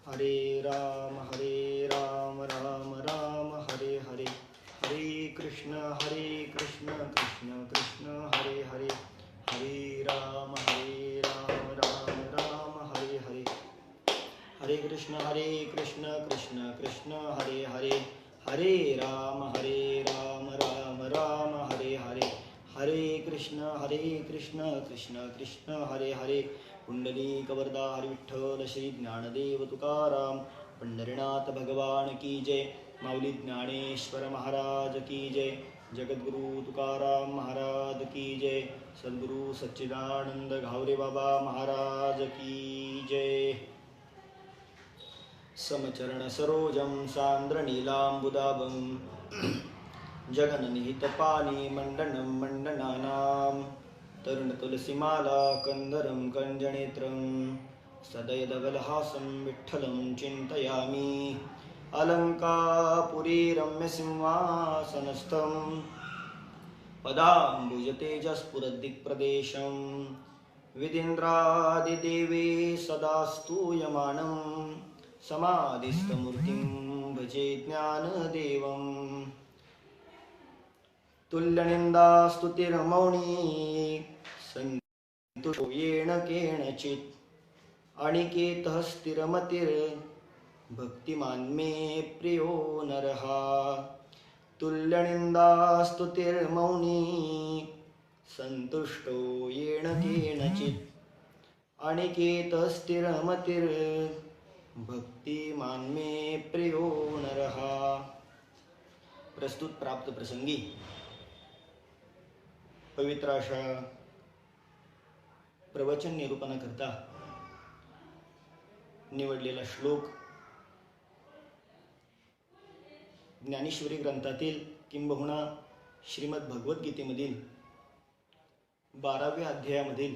हरे राम राम राम हरे हरे, हरे कृष्ण कृष्ण कृष्ण हरे हरे, हरे राम राम राम हरे हरे, हरे कृष्ण कृष्ण कृष्ण हरे हरे, हरे राम राम राम हरे हरे, हरे कृष्ण कृष्ण कृष्ण हरे हरे. पुंडलिक वरदा हरि विठ्ठल श्री ज्ञानदेव तुकाराम पंढरीनाथ भगवान की जय. माऊली ज्ञानेश्वर महाराज की जय. जगद्गुरु तुकाराम महाराज की जय. सद्गुरु सच्चिदानंद घावरे बाबा महाराज की जय. समचरण सरोजं सान्द्र नीलाम्बुदाभं जगन्निहितपानि मण्डनं मण्डनानां तरुण तुलसीमाला कंदरं कञ्जनेत्रं सदयदगलहासं विठ्ठलं चिन्तयामि. अलङ्कापुरी रम्यसिंहासनस्थं पदाम्बुजतेजस्फुरद्दिक्प्रदेशं विदिन्द्रादिदेवे सदा स्तूयमानं समाधिस्थमूर्तिं भजे ज्ञानदेवम्. तुल्यनिन्दास्तुतिर्मौनी सन्तुष्टो येन केनचित् अनिकेतः स्थिरमतिर्भक्तिमान् मे प्रियो नरः. तुल्यनिन्दास्तुतिर्मौनी सन्तुष्टो येन केनचित् अनिकेतः स्थिरमतिर्भक्तिमान् मे प्रियो नरः. प्रस्तुत प्राप्त प्रसंगी पवित्र अशा प्रवचन निरूपणाकरता निवडलेला श्लोक ज्ञानेश्वरी ग्रंथातील किंबहुना श्रीमद भगवद्गीतेमधील 12व्या अध्यायामधील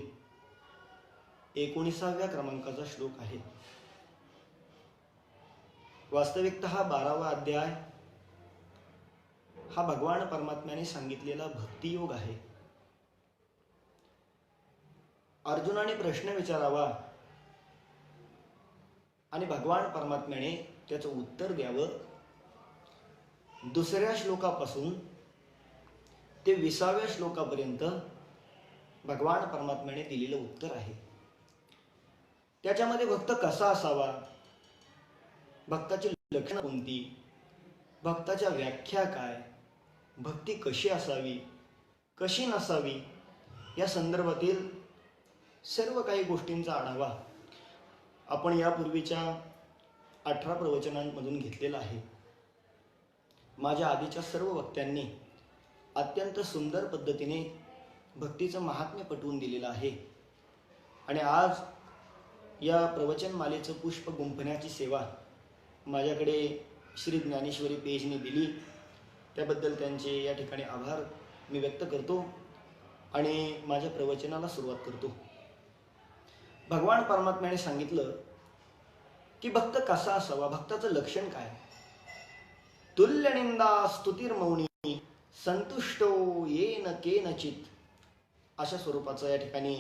19व्या क्रमांकाचा श्लोक आहे. वास्तविकतः हा 12वा अध्याय हा भगवान परमात्म्याने सांगितलेला भक्तियोग आहे. अर्जुनाने प्रश्न विचारावा आणि भगवान परमात्म्याने त्याचं उत्तर द्यावं. दुसऱ्या श्लोकापासून ते 20व्या श्लोकापर्यंत भगवान परमात्म्याने दिलेलं उत्तर आहे. त्याच्यामध्ये भक्त कसा असावा, भक्ताची लक्षणं कोणती, भक्ताच्या व्याख्या काय, भक्ती कशी असावी कशी नसावी या संदर्भातील सर्व काही गोष्टींचा आढावा आपण यापूर्वीच्या 18 प्रवचनांमधून घेतलेला आहे. माझ्या आधीच्या सर्व वक्त्यांनी अत्यंत सुंदर पद्धतीने भक्तीचं महात्म्य पटवून दिलेलं आहे. आणि आज या प्रवचनमालेचं पुष्प गुंफण्याची सेवा माझ्याकडे श्री ज्ञानेश्वरी पेजने दिली. त्याबद्दल त्यांचे या ठिकाणी आभार मी व्यक्त करतो आणि माझ्या प्रवचनाला सुरुवात करतो. भगवान परमात्म्याने सांगितलं की भक्त कसा असावा, भक्ताचं लक्षण काय. तुल्यनिंदा स्तुतिर्मौनी संतुष्टो येन केनचित् अशा स्वरूपाचं या ठिकाणी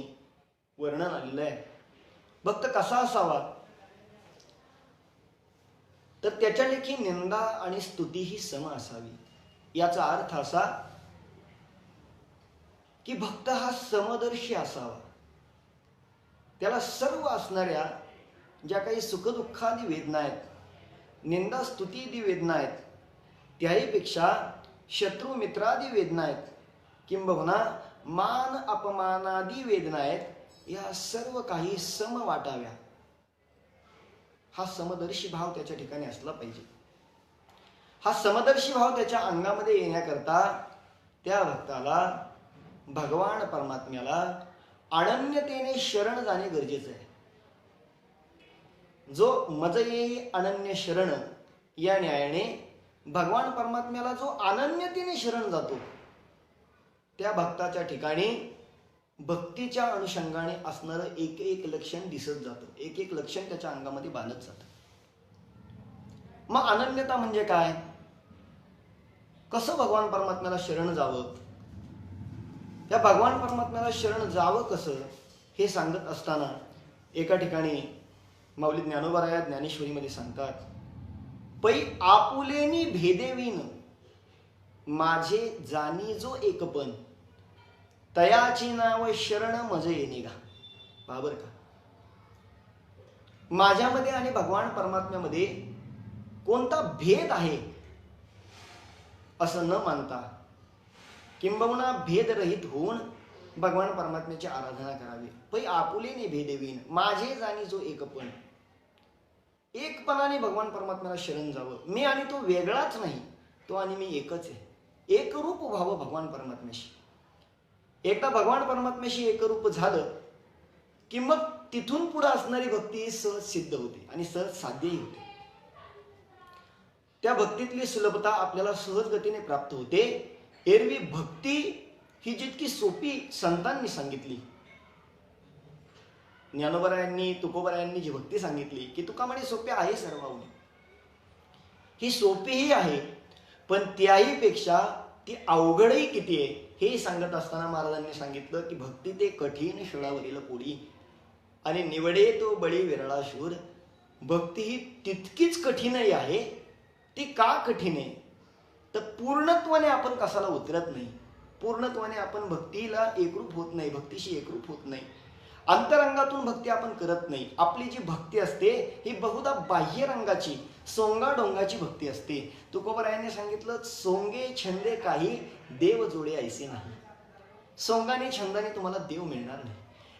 वर्णन आलेलं आहे. भक्त कसा असावा तर त्याच्या लेखी निंदा आणि स्तुती ही सम असावी. याचा अर्थ असा की भक्त हा समदर्शी असावा. त्याला सर्व असणाऱ्या ज्या काही सुखदुःखादी वेदना आहेत, निंदा स्तुतीदी वेदना आहेत, त्याहीपेक्षा शत्रू मित्रादी वेदना आहेत, किंबहुना मान अपमानादी वेदना आहेत, या सर्व काही सम वाटाव्या. हा समदर्शी भाव त्याच्या ठिकाणी असला पाहिजे. हा समदर्शी भाव त्याच्या अंगामध्ये येण्याकरता त्या भक्ताला भगवान परमात्म्याला अनन्यतेने शरण जाणे गरजेचं आहे. जो मज येई अनन्य शरण या न्यायाने भगवान परमात्म्याला जो अनन्यतेने शरण जातो त्या भक्ताच्या ठिकाणी भक्तीच्या अनुषंगाने असणारं एक एक लक्षण दिसत जातं, एक एक लक्षण त्याच्या अंगामध्ये बांधत जातं. मग अनन्यता म्हणजे काय, कसं भगवान परमात्म्याला शरण जावं, या भगवान परमात्म्याला शरण जावं कसं हे सांगत असताना एका ठिकाणी माऊली ज्ञानोबराया ज्ञानेश्वरीमध्ये सांगतात, पै आपुलेनी भेदेवीन माझे जाणी जो एकपण, तयाची नाव शरण मज येणेगा. बाबर का, माझ्यामध्ये आणि भगवान परमात्म्यामध्ये कोणता भेद आहे असं न मानता, किंबहुना भेदरहित होऊन भगवान परमात्म्याची आराधना करावी. पै आपुलेने भेदेवीन माझे जाणी जो एकपण, एकपणाने भगवान परमात्म्याला शरण जावं. मी आणि तो वेगळाच नाही, तो आणि मी एकच आहे. एकरूप व्हावं भगवान परमात्म्याशी. एकदा भगवान परमात्म्याशी एकरूप झालं की मग तिथून पुढे असणारी भक्ती सहज सिद्ध होते आणि सहज साध्यही होते. त्या भक्तीतली सुलभता आपल्याला सहज गतीने प्राप्त होते. एरवी भक्ती ही जितकी सोपी संतांनी सांगितली, ज्ञानोबरायांनी तुकोबरायांनी जी भक्ती सांगितली की तुका म्हणे सोपी आहे सर्वांनी, ही सोपीही आहे, पण त्याही पेक्षा ती अवघडही किती आहे हे सांगत असताना महाराजांनी सांगितलं की भक्ती ते कठीण शिळावरील पोळी आणि निवडे तो बळी विरळा शूर. भक्ती ही तितकीच कठीणही आहे. ती का कठीण आहे तर पूर्णत्वाने आपण कसाला उतरत नाही, पूर्णत्वाने आपण भक्तीला एकरूप होत नाही, भक्तीशी एकरूप होत नाही, अंतरंगातून भक्ती आपण करत नाही. आपली जी भक्ती असते ही बहुधा बाह्य रंगाची सोंगाडोंगाची भक्ती असते. तुकोबरायांनी सांगितलं, सोंगे छंदे काही देव जोडे ऐसे नाही. सोंगाने छंदाने तुम्हाला देव मिळणार नाही.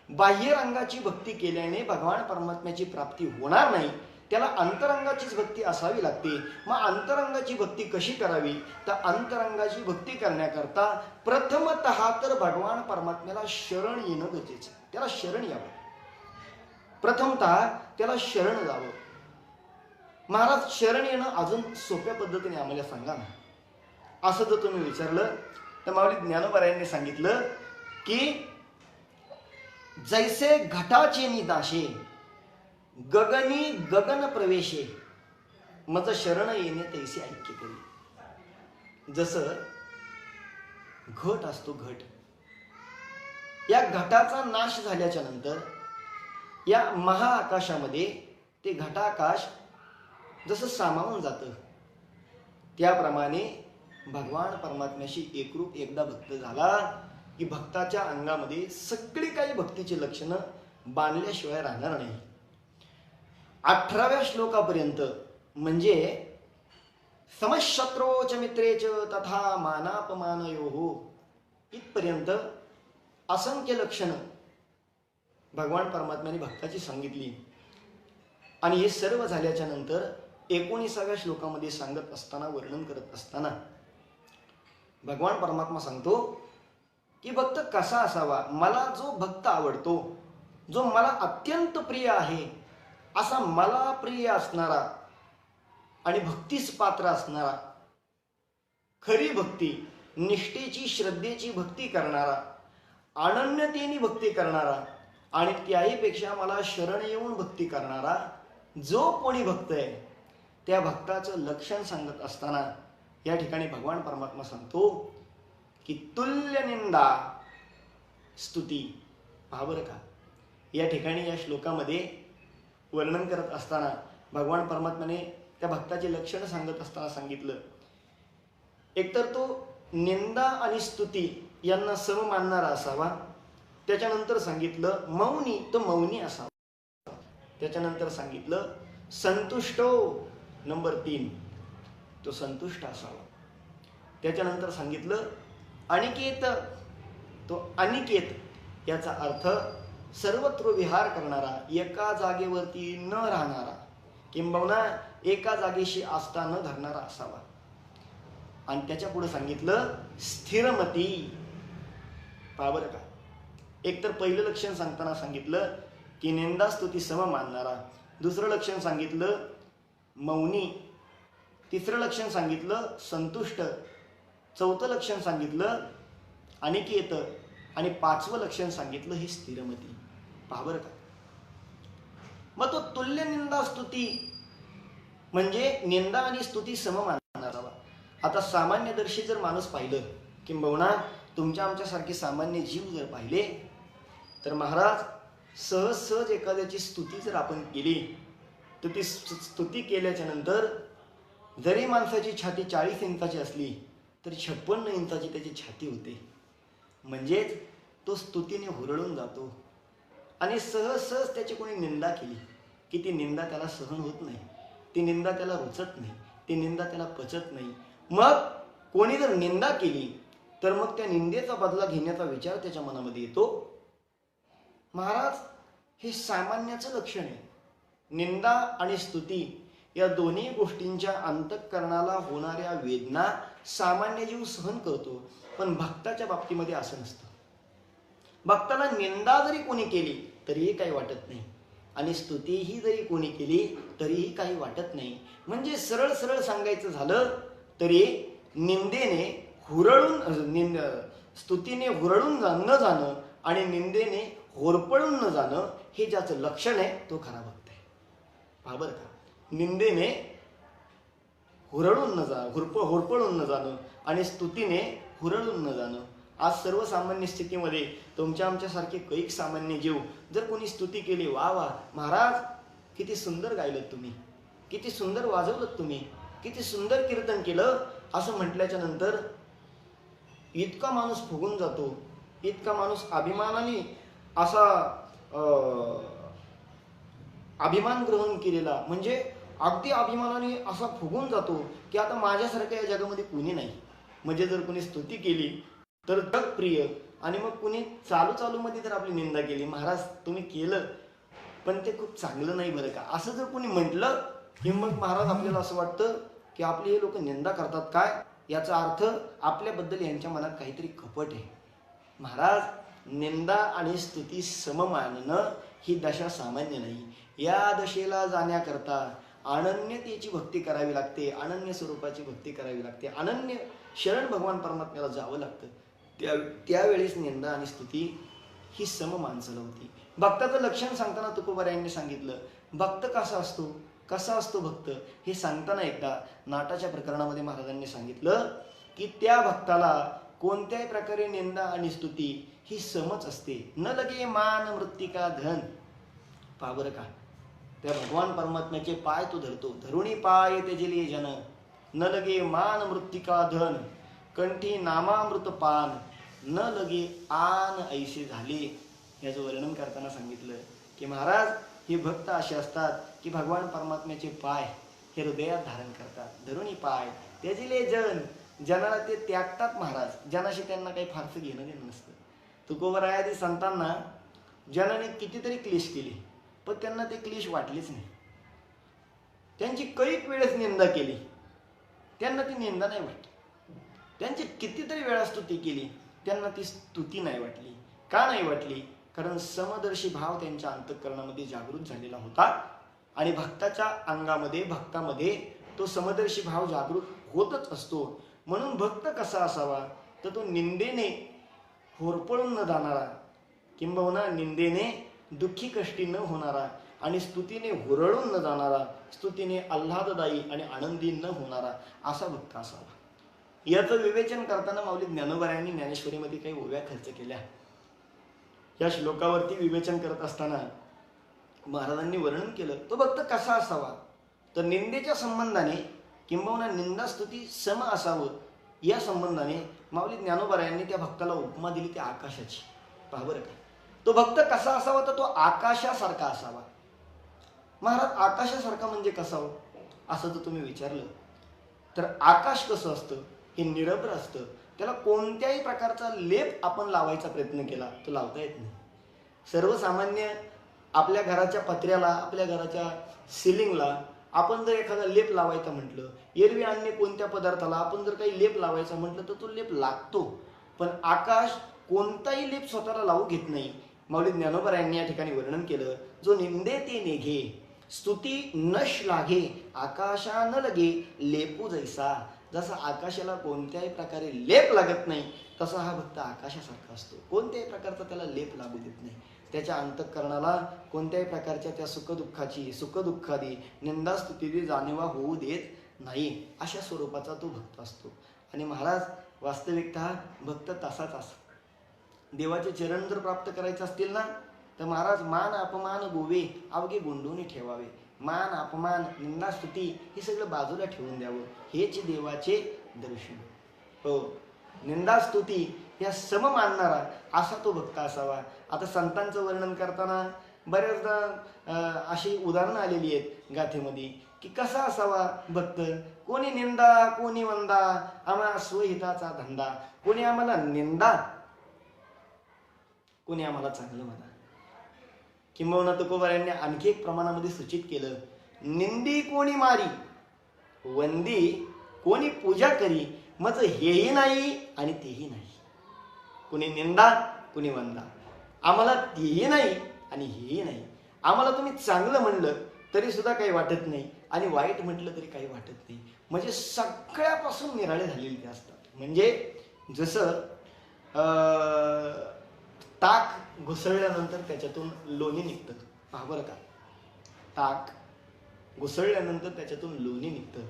बाह्य रंगाची भक्ती केल्याने भगवान परमात्म्याची प्राप्ती होणार नाही. त्याला अंतरंगाचीच भक्ती असावी लागते. मग अंतरंगाची भक्ती कशी करावी तर अंतरंगाची भक्ती करण्याकरता प्रथमतः तर भगवान परमात्म्याला शरण येणं गरजेचं. त्याला शरण यावं, प्रथमतः त्याला शरण जावं. महाराज शरण येणं अजून सोप्या पद्धतीने आम्हाला सांगा ना, असं जर तुम्ही विचारलं तर माऊली ज्ञानोबरायांनी सांगितलं की जैसे घटाचे निदाशे गगनी गगन प्रवेशे मज शरण येणे तैसे ऐक्य करी. जसं घट असतो, घट, या घटाचा नाश झाल्याच्या नंतर या महाआकाशामध्ये ते घटाकाश जसं सामावून जातं, त्याप्रमाणे भगवान परमात्म्याशी एकरूप एकदा भक्त झाला की भक्ताच्या अंगामध्ये सगळी काही भक्तीची लक्षणं बांधल्याशिवाय राहणार नाही. 18व्या श्लोकापर्यंत म्हणजे समशत्रोच मित्रेच तथा मानापमानयोः इथपर्यंत असंख्य लक्षणं भगवान परमात्म्याने भक्ताची सांगितली. आणि हे सर्व झाल्याच्या नंतर 19व्या श्लोकामध्ये सांगत असताना, वर्णन करत असताना भगवान परमात्मा सांगतो की भक्त कसा असावा. मला जो भक्त आवडतो, जो मला अत्यंत प्रिय आहे, असा मला प्रिय असणारा आणि भक्तीस पात्र असणारा, खरी भक्ती, निष्ठेची श्रद्धेची भक्ती करणारा, अनन्यतेने भक्ती करणारा आणि त्याहीपेक्षा मला शरण येऊन भक्ती करणारा जो कोणी भक्त आहे, त्या भक्ताचं लक्षण सांगत असताना या ठिकाणी भगवान परमात्मा सांगतो की तुल्य निंदा स्तुती. पहा बरं का, या ठिकाणी या श्लोकामध्ये वर्णन करत असताना भगवान परमात्म्याने त्या भक्ताचे लक्षण सांगत असताना सांगितलं, एकतर तो निंदा आणि स्तुती यांना सम मानणारा असावा. त्याच्यानंतर सांगितलं मौनी, तो मौनी असावा. त्याच्यानंतर सांगितलं संतुष्टो, नंबर 3, तो संतुष्ट असावा. त्याच्यानंतर सांगितलं अनिकेत, तो अनिकेत, याचा अर्थ सर्वत्र विहार करणारा, एका जागेवरती न राहणारा, किंबहुना एका जागेशी आस्था न धरणारा असावा. आणि त्याच्या पुढे सांगितलं स्थिरमती. पहा बरं का, एकतर पहिलं लक्षण सांगताना सांगितलं की निंदा स्तुती सम मानणारा, दुसरं लक्षण सांगितलं मौनी, तिसरं लक्षण सांगितलं संतुष्ट, चौथं लक्षण सांगितलं अनिकेत आणि 5वं लक्षण सांगितलं हे स्थिरमती. पहा बरं का, मग तो तुल्य निंदा स्तुती म्हणजे निंदा आणि स्तुती सम मानणारा. आता सामान्यदर्शी जर माणूस पाहिलं, किंबहुना तुमच्या आमच्यासारखे सामान्य जीव जर पाहिले, तर महाराज सहज सहज एखाद्याची स्तुती जर आपण केली तर ती स्तुती केल्याच्या नंतर जरी माणसाची छाती 40 इंचाची असली तरी 56 इंचाची त्याची छाती होते. म्हणजेच तो स्तुतीने हुरळून जातो. आणि सहज सहज त्याची कोणी निंदा केली की ती निंदा त्याला सहन होत नाही, ती निंदा त्याला रुचत नाही, ती निंदा त्याला पचत नाही. मग कोणी जर निंदा केली तर मग त्या निंदेचा बदला घेण्याचा विचार त्याच्या मनामध्ये येतो. महाराज, हे सामान्याचं लक्षण आहे. निंदा आणि स्तुती या दोन्ही गोष्टींच्या अंतःकरणाला होणाऱ्या वेदना सामान्य जीव सहन करतो. पण भक्ताच्या बाबतीमध्ये असं नसतं. भक्ताला निंदा जरी कोणी केली तरीही काही वाटत नाही आणि स्तुतीही जरी कोणी केली तरीही काही वाटत नाही. म्हणजे सरळ सरळ सांगायचं झालं तरी निंदेने हुरळून स्तुतीने हुरळून न जाणं आणि निंदेने होरपळून न जाणं हे ज्याचं लक्षण आहे तो खरा भक्त आहे. पहा बरं का, निंदेने हुरळून न होरपळून न जाणं आणि स्तुतीने हुरळून न जाणं. आज सर्वसामान्य स्थितीमध्ये तुमच्या आमच्यासारखे कैक सामान्य जीव जर कोणी स्तुती केली, वा वा महाराज किती सुंदर गायलत तुम्ही, किती सुंदर वाजवलत तुम्ही, किती सुंदर कीर्तन केलं, असं म्हटल्याच्या नंतर इतका माणूस फुगून जातो, इतका माणूस अभिमानाने असा अभिमान ग्रहण केलेला, म्हणजे अगदी अभिमानाने असा फुगून जातो की आता माझ्यासारखं या जगामध्ये कुणी नाही. म्हणजे जर कोणी स्तुती केली तर जगप्रिय, आणि मग कुणी चालू मध्ये जर आपली निंदा केली, महाराज तुम्ही केलं पण ते खूप चांगलं नाही बरं का, असं जर कोणी म्हटलं की मग महाराज आपल्याला असं वाटतं की आपले हे लोक निंदा करतात काय, याचा अर्थ आपल्याबद्दल यांच्या मनात काहीतरी कपट आहे. महाराज, निंदा आणि स्तुती सम मानणं ही दशा सामान्य नाही. या दशेला जाण्याकरता अनन्यतेची भक्ती करावी लागते, अनन्य स्वरूपाची भक्ती करावी लागते, अनन्य शरण भगवान परमात्म्याला जावं लागतं. त्यावेळेस निंदा आणि स्तुती ही सम माणसाला होती. भक्ताचं लक्षण सांगताना तुकोबारायांनी सांगितलं, भक्त कसा असतो भक्त हे सांगताना एकदा नाटाच्या प्रकरणामध्ये महाराजांनी सांगितलं की त्या भक्ताला कोणत्याही प्रकारे निंदा आणि स्तुती ही समच असते. न लगे मान मृत्तिका धन. पहा बरं का, त्या भगवान परमात्म्याचे पाय तो धरतो, धरुणी पाय तेजली जन, न लगे मान मृत्तिका धन, कंठी नामामृत पान, न लगे आन ऐसे झाले. याचं वर्णन करताना सांगितलं की महाराज, हे भक्त असे असतात की भगवान परमात्म्याचे पाय हे हृदयात धारण करतात, धरुणी पाय तेजले जन, जनाला ते त्यागतात महाराज, जनाशी त्यांना काही फारसं घेणं देणं नसतं. तुकोबारायादी संतांना जनाने कितीतरी क्लेश केले पण त्यांना ते क्लेश वाटलेच नाही. त्यांची कैक वेळेस निंदा केली, त्यांना ती निंदा नाही वाटली. त्यांची कितीतरी वेळा स्तुती केली, त्यांना ती स्तुती नाही वाटली. का नाही वाटली? कारण समदर्शी भाव त्यांच्या अंतःकरणामध्ये जागृत झालेला होता आणि भक्ताच्या अंगामध्ये, भक्तामध्ये तो समदर्शी भाव जागृत होतच असतो. म्हणून भक्त कसा असावा तर तो निंदेने होरपळून न जाणारा, किंबहुना निंदेने दुःखी कष्टी न होणारा आणि स्तुतीने हुरळून न जाणारा, स्तुतीने आल्हाददायी आणि आनंदी न होणारा असा भक्त असावा. याचं विवेचन करताना माऊली ज्ञानोबारायांनी ज्ञानेश्वरीमध्ये काही ओव्या खर्च केल्या. या श्लोकावरती विवेचन करत असताना महाराजांनी वर्णन केलं तो भक्त कसा असावा तर निंदेच्या संबंधाने किंबहुना निंदा स्तुती सम असावं या संबंधाने माऊली ज्ञानोबारायांनी त्या भक्ताला उपमा दिली त्या आकाशाची. पहा बरं का, तो भक्त कसा असावा तर तो आकाशासारखा असावा. महाराज, आकाशासारखा म्हणजे कसा हो असं जर तुम्ही विचारलं तर आकाश कसं असतं हे निरभ्र असतं. त्याला कोणत्याही प्रकारचा लेप आपण लावायचा प्रयत्न केला तो लावता येत नाही. सर्वसामान्य आपल्या घराच्या पत्र्याला, आपल्या घराच्या सिलिंगला आपण जर एखादा लेप लावायचा म्हटलं, एरवी अन्य कोणत्या पदार्थाला आपण जर काही लेप लावायचा म्हटलं तर तो लेप लागतो. पण आकाश कोणताही लेप स्वतःला लावू घेत नाही. माऊली ज्ञानोबारायांनी या ठिकाणी वर्णन केलं, जो निंदे ते निघे, स्तुती नश लागे, आकाशा न लगे लेपू जैसा. जसा आकाशाला कोणत्याही प्रकारे लेप लागत नाही तसा हा भक्त आकाशासारखा असतो. कोणत्याही प्रकारचा त्याला लेप लागू देत नाही. त्याच्या अंतःकरणाला कोणत्याही प्रकारच्या त्या सुखदुःखादी निंदास्तुतीची जाणीवा होऊ देत नाही. अशा स्वरूपाचा तो भक्त असतो. आणि महाराज, वास्तविकतः भक्त तसाच असतो. देवाचे चरण जर प्राप्त करायचे असतील ना तर महाराज, मान अपमान गोवे अवघे गुंडून ठेवावे. मान अपमान निंदा स्तुती हे सगळं बाजूला ठेवून द्यावं, हेच देवाचे दर्शन. हो, निंदा स्तुती या सम मानणारा असा तो भक्त असावा. आता संतांचं वर्णन करताना बऱ्याचदा अशी उदाहरणं आलेली आहेत गाथेमध्ये की कसा असावा भक्त. कोणी निंदा कोणी वंदा आम्हा स्वहिताचा धंदा. कोणी आम्हाला निंदा, कोणी आम्हाला चांगलं म्हणा. किंबहुना तुकोबारायांनी आणखी एक प्रमाणामध्ये सूचित केलं, निंदी कोणी मारी वंदी कोणी पूजा करी, मग हेही नाही आणि तेही नाही. कोणी निंदा कोणी वंदा, आम्हाला तेही नाही आणि हेही नाही. आम्हाला तुम्ही चांगलं म्हणलं तरी सुद्धा काही वाटत नाही आणि वाईट म्हटलं तरी काही वाटत नाही. म्हणजे सगळ्यापासून निराळे झालेले ते असतात. म्हणजे जसं ताक घुसळल्यानंतर त्याच्यातून लोणी निघतं, पहा बरं का. ताक घुसळल्यानंतर त्याच्यातून लोणी निघतं,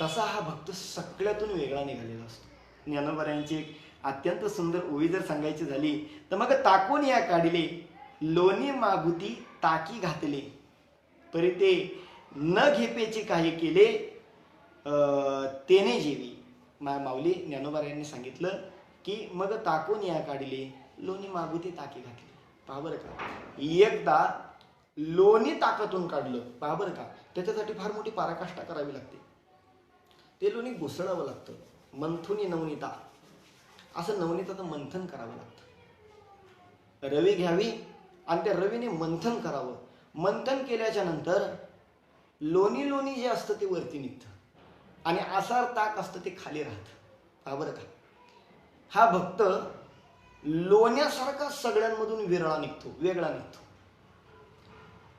तसा हा भक्त सगळ्यातून वेगळा निघालेला असतो. ज्ञानोबारायांची एक अत्यंत सुंदर ओवी जर सांगायची झाली तर मग ताकून या काढले लोणी मागुती ताकी घातले, परी ते न घेपेचे काही केले तेने जेवी. माऊली ज्ञानोबारायांनी सांगितलं की मग ताकून या काढले लोणी मागुती ताकी घातली. पहा बरं का, एकदा लोणी ताकातून काढलं, पहा बरं का, त्याच्यासाठी फार मोठी पराकाष्ठा करावी लागते. ते लोणी घुसळावं लागतं, मंथुनी नवनीता, असं नवनीताचं मंथन करावं लागतं. रवी घ्यावी आणि त्या रवीने मंथन करावं. मंथन केल्याच्या नंतर लोणी लोणी जे असतं ते वरती निघतं आणि आसार ताक असतं ते खाली राहतं. पहा बरं का, हा भक्त लोण्यासारखा सगळ्यांमधून वेगळा निघतो.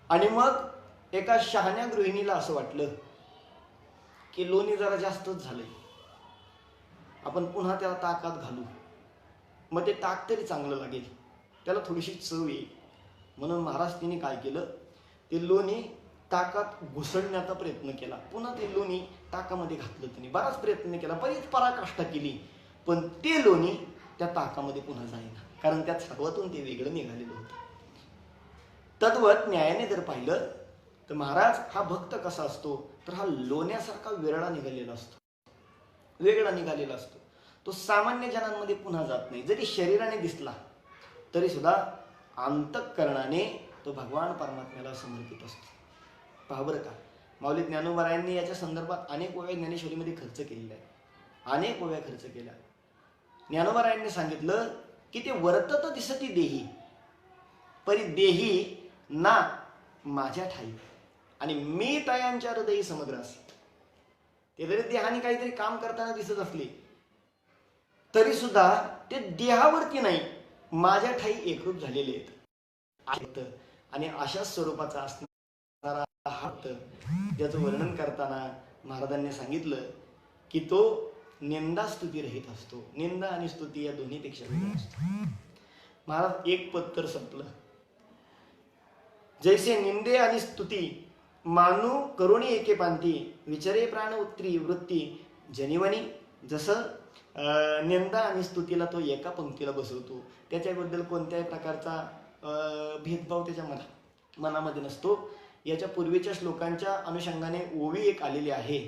आणि मग एका शहाण्या गृहिणीला असं वाटलं की लोणी जरा जास्तच झालंय, आपण पुन्हा त्याला ताकात घालू, मग ते ताक तरी चांगलं लागेल, त्याला थोडीशी चव येईल. म्हणून महाराज तिने काय केलं, ते लोणी ताकात घुसळण्याचा प्रयत्न केला. पुन्हा ते लोणी ताकामध्ये घातलं. त्यांनी बराच प्रयत्न केला, बरीच पराकाष्ठा केली, पण ते लोणी त्या ताकामध्ये पुन्हा जाईना, कारण त्यात सर्वातून ते वेगळं निघालेलं होतं. तद्वत न्यायाने जर पाहिलं तर महाराज हा भक्त कसा असतो, तर हा लोण्यासारखा वेगळा निघालेला असतो. तो सामान्य जनांमध्ये पुन्हा जात नाही. जरी शरीराने दिसला तरी सुद्धा अंतःकरणाने तो भगवान परमात्म्याला समर्पित असतो. पहा बरं का, माऊली ज्ञानोबारायांनी याच्या संदर्भात अनेक ओव्या ज्ञानेश्वरीमध्ये खर्च केलेल्या आहेत, अनेक ओव्या खर्च केल्या. ज्ञानोबारायांनी सांगितलं की ते वर्तत दिसती देही, परी देही ना माझ्या ठाई आणि मी तयांच्या हृदयी समग्रास. ते जरी देहाने काहीतरी काम करताना दिसत असले तरी सुद्धा ते देहावरती नाही, माझ्या ठाई एकरूप झालेले आहेत. आणि अशा स्वरूपाचा असणारा हा भक्त, ज्याचं वर्णन करताना महाराजांनी सांगितलं की तो निंदा स्तुती रहित असतो. निंदा आणि स्तुती या दोन्हीपेक्षा वेगळा असतो. महाराज एक पद तर संपलं, जैसे निंदे आणि स्तुती मानू करुणी एके पांती, विचारे प्राण उत्तरी वृत्ती जनिवनी. जसं निंदा आणि स्तुतीला तो एका पंक्तीला बसवतो, त्याच्याबद्दल कोणत्याही प्रकारचा भेदभाव त्याच्या मनामध्ये नसतो. याच्या पूर्वीच्या श्लोकांच्या अनुषंगाने ओवी एक आलेली आहे,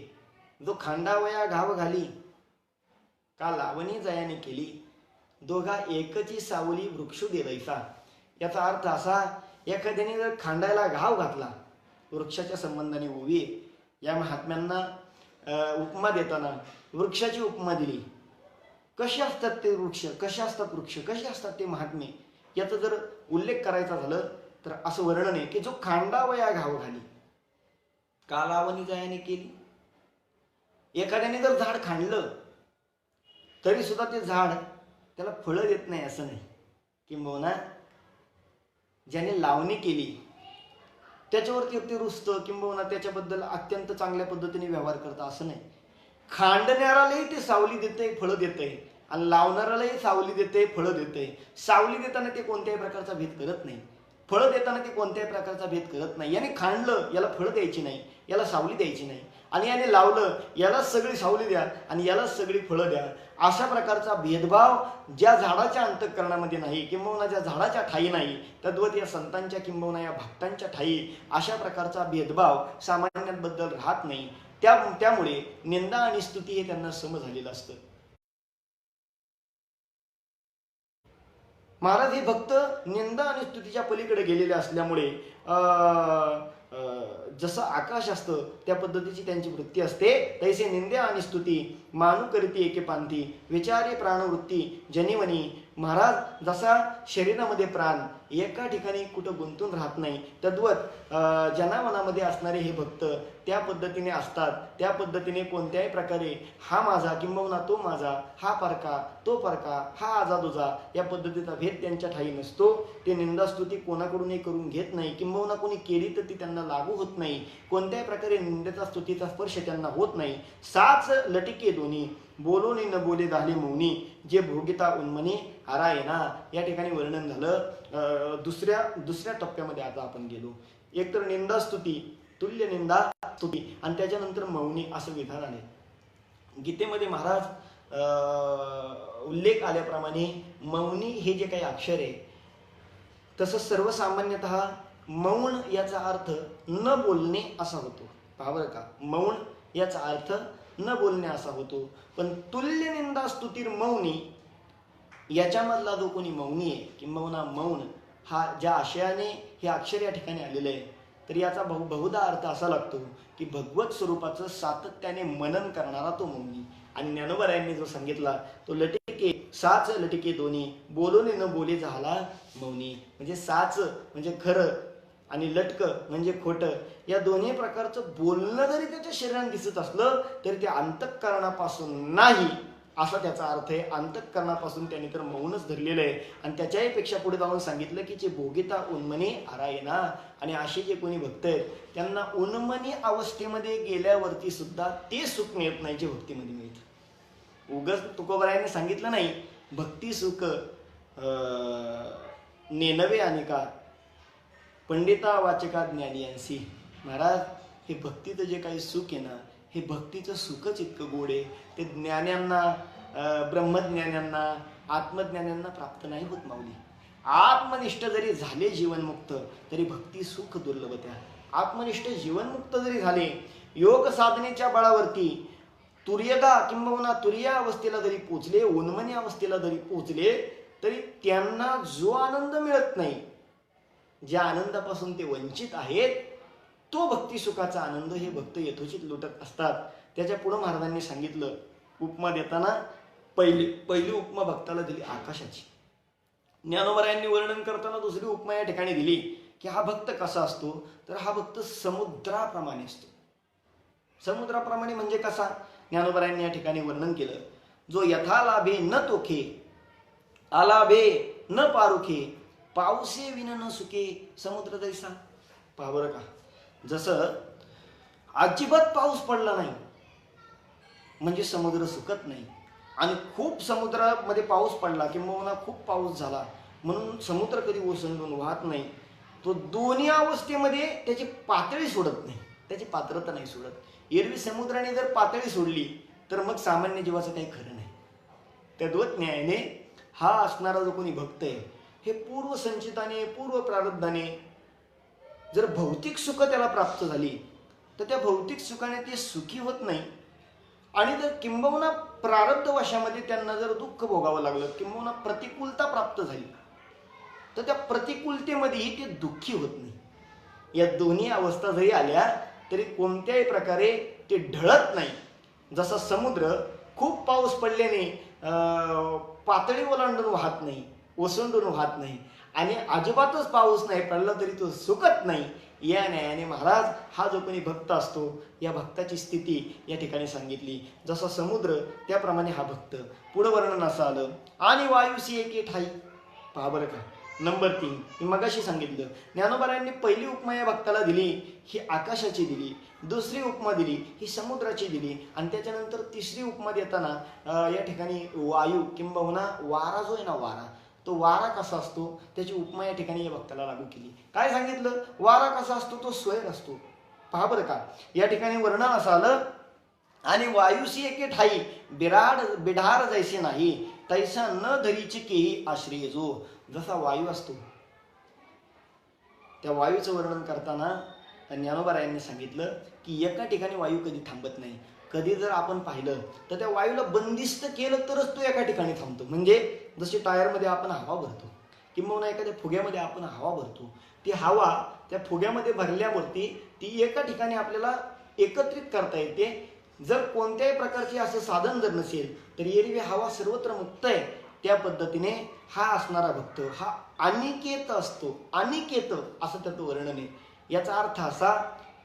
जो खांडावया घाव घाली का लावणी जयाने केली, दोघा एकची सावली वृक्षू देवैसा. याचा अर्थ असा, एखाद्याने जर खांडायला घाव घातला, वृक्षाच्या संबंधाने ओवी. या महात्म्यांना उपमा देताना वृक्षाची उपमा दिली. कसे असतात ते वृक्ष, कसे असतात ते महात्मे, याचा जर उल्लेख करायचा झालं तर असं वर्णन आहे की जो खांडावया घाव घाली का लावणी जयाने केली. एखाद्याने जर झाड खांडलं तरी सुद्धा ते झाड त्याला फळं देत नाही असं नाही, किंबहुना ज्याने लावणी केली त्याच्यावरती ते रुसतं, किंबहुना त्याच्याबद्दल अत्यंत चांगल्या पद्धतीने व्यवहार करतं असं नाही. खांडणाऱ्यालाही ते सावली देतंय, फळं देतंय, आणि लावणाऱ्यालाही सावली देतंय, फळं देतंय. सावली देताना ते कोणत्याही प्रकारचा भेद करत नाही. फळं देताना ते कोणत्याही प्रकारचा भेद करत नाही. याने खांडलं याला फळं द्यायची नाही, याला सावली द्यायची नाही, आणि याने लावलं यालाच सगळी सावली द्या आणि यालाच सगळी फळं द्या. अशा प्रकारचा भेदभाव ज्या झाडाच्या अंतःकरणामध्ये नाही, किंबहुना ज्या झाडाच्या ठाई नाही, तद्वत या संतांच्या किंबहुना या भक्तांच्या ठाई अशा प्रकारचा भेदभाव सामान्यांबद्दल राहत नाही. त्यामुळे निंदा आणि स्तुती हे त्यांना सम झालेलं असतं. महाराज हे भक्त निंदा आणि स्तुतीच्या पलीकडे गेलेले असल्यामुळे जसं आकाश असतं त्या पद्धतीची त्यांची वृत्ती असते. तैसे निंद्या आणि स्तुती मानू करीती एके पांती विचारे प्राणवृत्ती जनिवनी. महाराज जसा शरीरामध्ये प्राण एका ठिकाणी कुठं गुंतून राहत नाही, तद्वत जनावनामध्ये असणारे हे भक्त त्या पद्धतीने असतात. त्या पद्धतीने कोणत्याही प्रकारे हा माझा किंबहुना तो माझा, हा परका तो परका, हा आजा तुझा या पद्धतीचा भेद त्यांच्या ठाई नसतो. ते निंदास्तुती कोणाकडूनही करून घेत नाही, किंबहुना कोणी केली तर ती त्यांना लागू होत नाही. कोणत्याही प्रकारे निंदेचा स्तुतीचा स्पर्श त्यांना होत नाही. साच लटिके दोन्ही बोलोनी न बोले झाले मौनी जे भोगिता उन्मनी आरायना. या ठिकाणी वर्णन झालं. दुसऱ्या टप्प्यामध्ये आता आपण गेलो. एकतर निंदास्तुती, तुल्य निंदा स्तुती आणि त्याच्यानंतर मौनी असं विधान आले. गीतेमध्ये महाराज उल्लेख आल्याप्रमाणे मौनी हे जे काही अक्षर आहे, तसं सर्वसामान्यतः मौन याचा अर्थ न बोलणे असा होतो. पहा बरं का, मौन याचा अर्थ न बोलणे असा होतो. पण तुल्य निंदा स्तुतीर मौनी याच्यामधला जो कोणी मौनी आहे किंबहुना मौन हा ज्या आशयाने हे अक्षर या ठिकाणी आलेलं आहे, तर याचा बहुधा अर्थ असा लागतो की भगवत स्वरूपाचं सातत्याने मनन करणारा तो मौनी. आणि ज्ञानोबरायांनी जो सांगितला तो लटिके साच लटिके दोन्ही बोलोने न बोले झाला मौनी. म्हणजे साच म्हणजे खरं आणि लटक म्हणजे खोटं, या दोन्ही प्रकारचं बोलणं जरी त्याच्या शरीरात दिसत असलं तरी ते अंतःकरणापासून नाही असा त्याचा अर्थ आहे. अंतःकरणापासून त्याने तर मौनच धरलेलं आहे. आणि त्याच्याही पेक्षा पुढे जाऊन सांगितलं की जे भोगिता उन्मनी आरायना. आणि असे जे कोणी भक्त आहेत त्यांना उन्मनी अवस्थेमध्ये गेल्यावरती सुद्धा ते सुख मिळत नाही जे भक्तीमध्ये मिळतं. उगाच तुकोबरायांनी सांगितलं नाही भक्ती सुख नेनवे अनेका पंडिता वाचका ज्ञानियांसी. महाराज हे भक्तीचं जे काही सुख आहे ना, हे भक्तीचं सुखच इतकं गोड आहे, ते ज्ञान्यांना, ब्रह्मज्ञान्यांना, आत्मज्ञान्यांना प्राप्त नाही होत माऊली. आत्मनिष्ठ जरी झाले जीवनमुक्त तरी भक्ती सुख दुर्लभ. त्या आत्मनिष्ठ जीवनमुक्त जरी झाले, योग साधनेच्या बळावरती तुर्यगा किंबहुना तुर्या अवस्थेला जरी पोचले, उन्मनी अवस्थेला जरी पोचले, तरी त्यांना जो आनंद मिळत नाही, ज्या आनंदापासून ते वंचित आहेत, तो भक्ती सुखाचा आनंद हे भक्त यथोचित लुटत असतात. त्याच्या पुढे महाराजांनी सांगितलं उपमा देताना पहिली उपमा भक्ताला दिली आकाशाची. ज्ञानोबरायांनी वर्णन करताना दुसरी उपमा या ठिकाणी दिली की हा भक्त कसा असतो, तर हा भक्त समुद्राप्रमाणे असतो. समुद्राप्रमाणे म्हणजे कसा, ज्ञानोबरायांनी या ठिकाणी वर्णन केलं. जो यथालाभे न तोखे आलाभे न पारुखे पावसे विन न सुके समुद्र जैसा. पहा बरं का, जसं अजिबात पाऊस पडला नाही म्हणजे समुद्र सुकत नाही, आणि खूप समुद्रामध्ये पाऊस पडला किंवा खूप पाऊस झाला म्हणून समुद्र कधी ओसंडून वाहत नाही. तो दोन्ही अवस्थेमध्ये त्याची पातळी सोडत नाही, त्याची पात्रता नाही सोडत. एरवी समुद्राने जर पातळी सोडली तर मग सामान्य जीवाचं काही खरं नाही. तद्वत न्यायाने हा असणारा जो कोणी भक्त आहे, हे पूर्व संचिताने पूर्व प्रारब्धाने जर भौतिक सुख त्याला प्राप्त झाली तर त्या भौतिक सुखाने ते सुखी होत नाही. आणि जर किंबहुना प्रारब्ध वशामध्ये त्यांना जर दुःख भोगावं लागलं, किंबहुना प्रतिकूलता प्राप्त झाली, तर त्या प्रतिकूलतेमध्येही ते दुःखी होत नाही. या दोन्ही अवस्था जरी आल्या तरी कोणत्याही प्रकारे ते ढळत नाही. जसा समुद्र खूप पाऊस पडल्याने पातळी ओलांडून वाहत नाही, ओसंडून वाहत नाही, आणि अजिबातच पाऊस नाही पडला तरी तो सुकत नाही. या न्यायाने महाराज हा जो कोणी भक्त असतो, या भक्ताची स्थिती या ठिकाणी सांगितली. जसा समुद्र त्याप्रमाणे हा भक्त. पुढं वर्णन असं आलं आणि वायुसी एके ठाई. पहा बरं का, नंबर 3 मी मगाशी सांगितलं. ज्ञानोबरायांनी पहिली उपमा या भक्ताला दिली ही आकाशाची दिली, दुसरी उपमा दिली ही समुद्राची दिली, आणि त्याच्यानंतर तिसरी उपमा देताना या ठिकाणी वायू किंबहुना वारा जो आहे ना, वारा तो वारा कसा असतो त्याची उपमा या ठिकाणी या भक्ताला लागू केली. काय सांगितलं? वारा कसा असतो? तो स्वैर असतो. पहा बरं का, या ठिकाणी वर्णन असं आलं, आणि वायुसी एके ठाई बिढार जैसे नाही, तैसा न धरीची केही आश्रय जो. जसा वायू असतो, त्या वायूचं वर्णन करताना ज्ञानोबारायांनी सांगितलं की एका ठिकाणी वायू कधी थांबत नाही. कधी जर आपण पाहिलं तर त्या वायूला बंदिस्त केलं तरच तो एका ठिकाणी थांबतो. म्हणजे जशी टायरमध्ये आपण हवा भरतो किंवा एखाद्या फुग्यामध्ये आपण हवा भरतो, ती हवा त्या फुग्यामध्ये भरल्यावरती ती एका ठिकाणी आपल्याला एकत्रित करता येते. जर कोणत्याही प्रकारचे असं साधन जर नसेल तर एरवी हवा सर्वत्र मुक्त आहे. त्या पद्धतीने हा असणारा भक्त हा अनिकेत असतो. अनिकेत असं त्याचं वर्णन आहे. याचा अर्थ असा,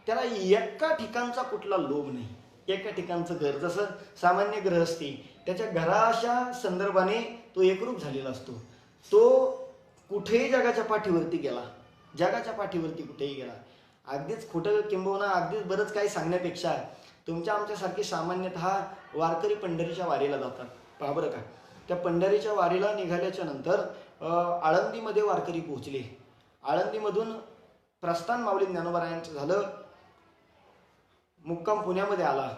त्याला एका ठिकाणचा कुठला लोभ नाही. एका ठिकाणचं घर, जसं सामान्य ग्रह असते, त्याच्या घराच्या संदर्भाने तो एकरूप झालेला असतो. तो कुठेही जगाच्या पाठीवरती गेला, जगाच्या पाठीवरती कुठेही गेला, अगदीच खोटं किंबहुना अगदीच बरंच काही सांगण्यापेक्षा तुमच्या आमच्यासारखे सामान्यतः वारकरी पंढरीच्या वारीला जातात. पहा बरं का, त्या पंढरीच्या वारीला निघाल्याच्या नंतर आळंदीमध्ये वारकरी पोहोचले. आळंदीमधून प्रस्थान माऊली ज्ञानोबारायांचं झालं. मुक्काम पुण्यामध्ये आला.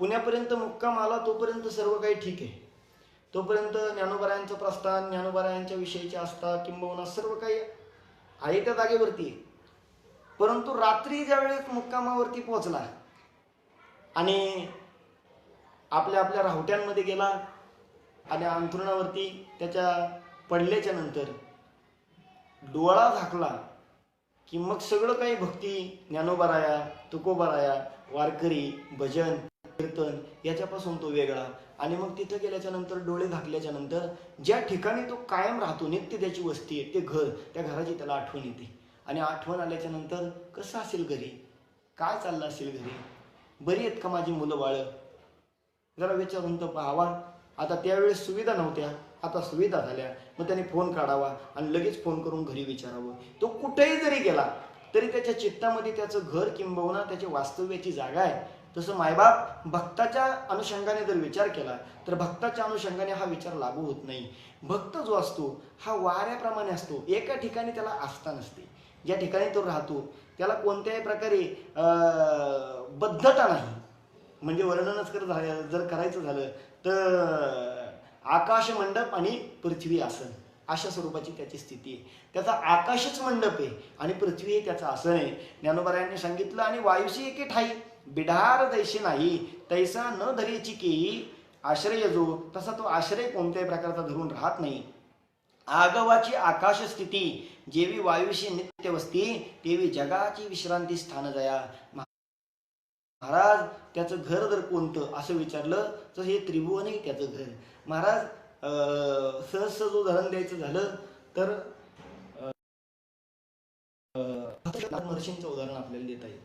पुण्यापर्यंत मुक्काम आला तोपर्यंत सर्व काही ठीक आहे. तोपर्यंत ज्ञानोबारायांचं प्रस्थान, ज्ञानोबारायांच्या विषयीचे आस्था किंबहुना सर्व काही आहे त्या जागेवरती. परंतु रात्री ज्यावेळेस मुक्कामावरती पोहोचला आणि आपल्या आपल्या राहुट्यांमध्ये गेला आणि अंथरुणावरती त्याच्या पडल्याच्या नंतर डोळा झाकला की मग सगळं काही भक्ती, ज्ञानोबाराया, तुकोबाराया, वारकरी, भजन, कीर्तन याच्यापासून तो वेगळा. आणि मग तिथं गेल्याच्या नंतर डोळे झाकल्याच्या नंतर ज्या ठिकाणी तो कायम राहतो, नित्य त्याची वस्ती आहे, ते घर, त्या घराची त्याला आठवण येते. आणि आठवण आल्याच्या नंतर कसं असेल घरी, काय चाललं असेल घरी, बरी आहेत का माझी मुलं बाळ, जरा विचारून तर पाहावा. आता त्यावेळेस सुविधा नव्हत्या, आता सुविधा झाल्या. मग त्याने फोन काढावा आणि लगेच फोन करून घरी विचारावं. तो कुठेही जरी गेला तरी त्याच्या चित्तामध्ये त्याचं घर किंबहुना त्याची वास्तव्याची जागा आहे. तसं मायबाप भक्ताच्या अनुषंगाने जर विचार केला तर भक्ताच्या अनुषंगाने हा विचार लागू होत नाही. भक्त जो असतो हा वाऱ्याप्रमाणे असतो. एका ठिकाणी त्याला आस्था नसते. ज्या ठिकाणी तो राहतो त्याला कोणत्याही प्रकारे बद्धता नाही. म्हणजे वर्णनच जर करायचं झालं तर आकाश मंडप आणि पृथ्वी आसन अशा स्वरूपाची त्याची स्थिती आहे. त्याचा आकाशच मंडप आहे आणि पृथ्वी हे त्याचं आसन आहे. ज्ञानोबारायांनी सांगितलं, आणि वायुसी एके ठाई बिढार जैसे नाही, तैसा न धरीची केही आश्रय जो. तसा तो आश्रय कोणत्याही प्रकारचा धरून राहत नाही. आगवाची आकाश स्थिती, जेवी वायुशी नित्य वस्ती, तेवी जगाची विश्रांती स्थान जया. महाराज त्याचं घर जर कोणतं असं विचारलं तर हे त्रिभुवन आहे त्याचं घर. महाराज सहज उदाहरण द्यायचं झालं तर महर्षींचं उदाहरण आपल्याला देता येईल.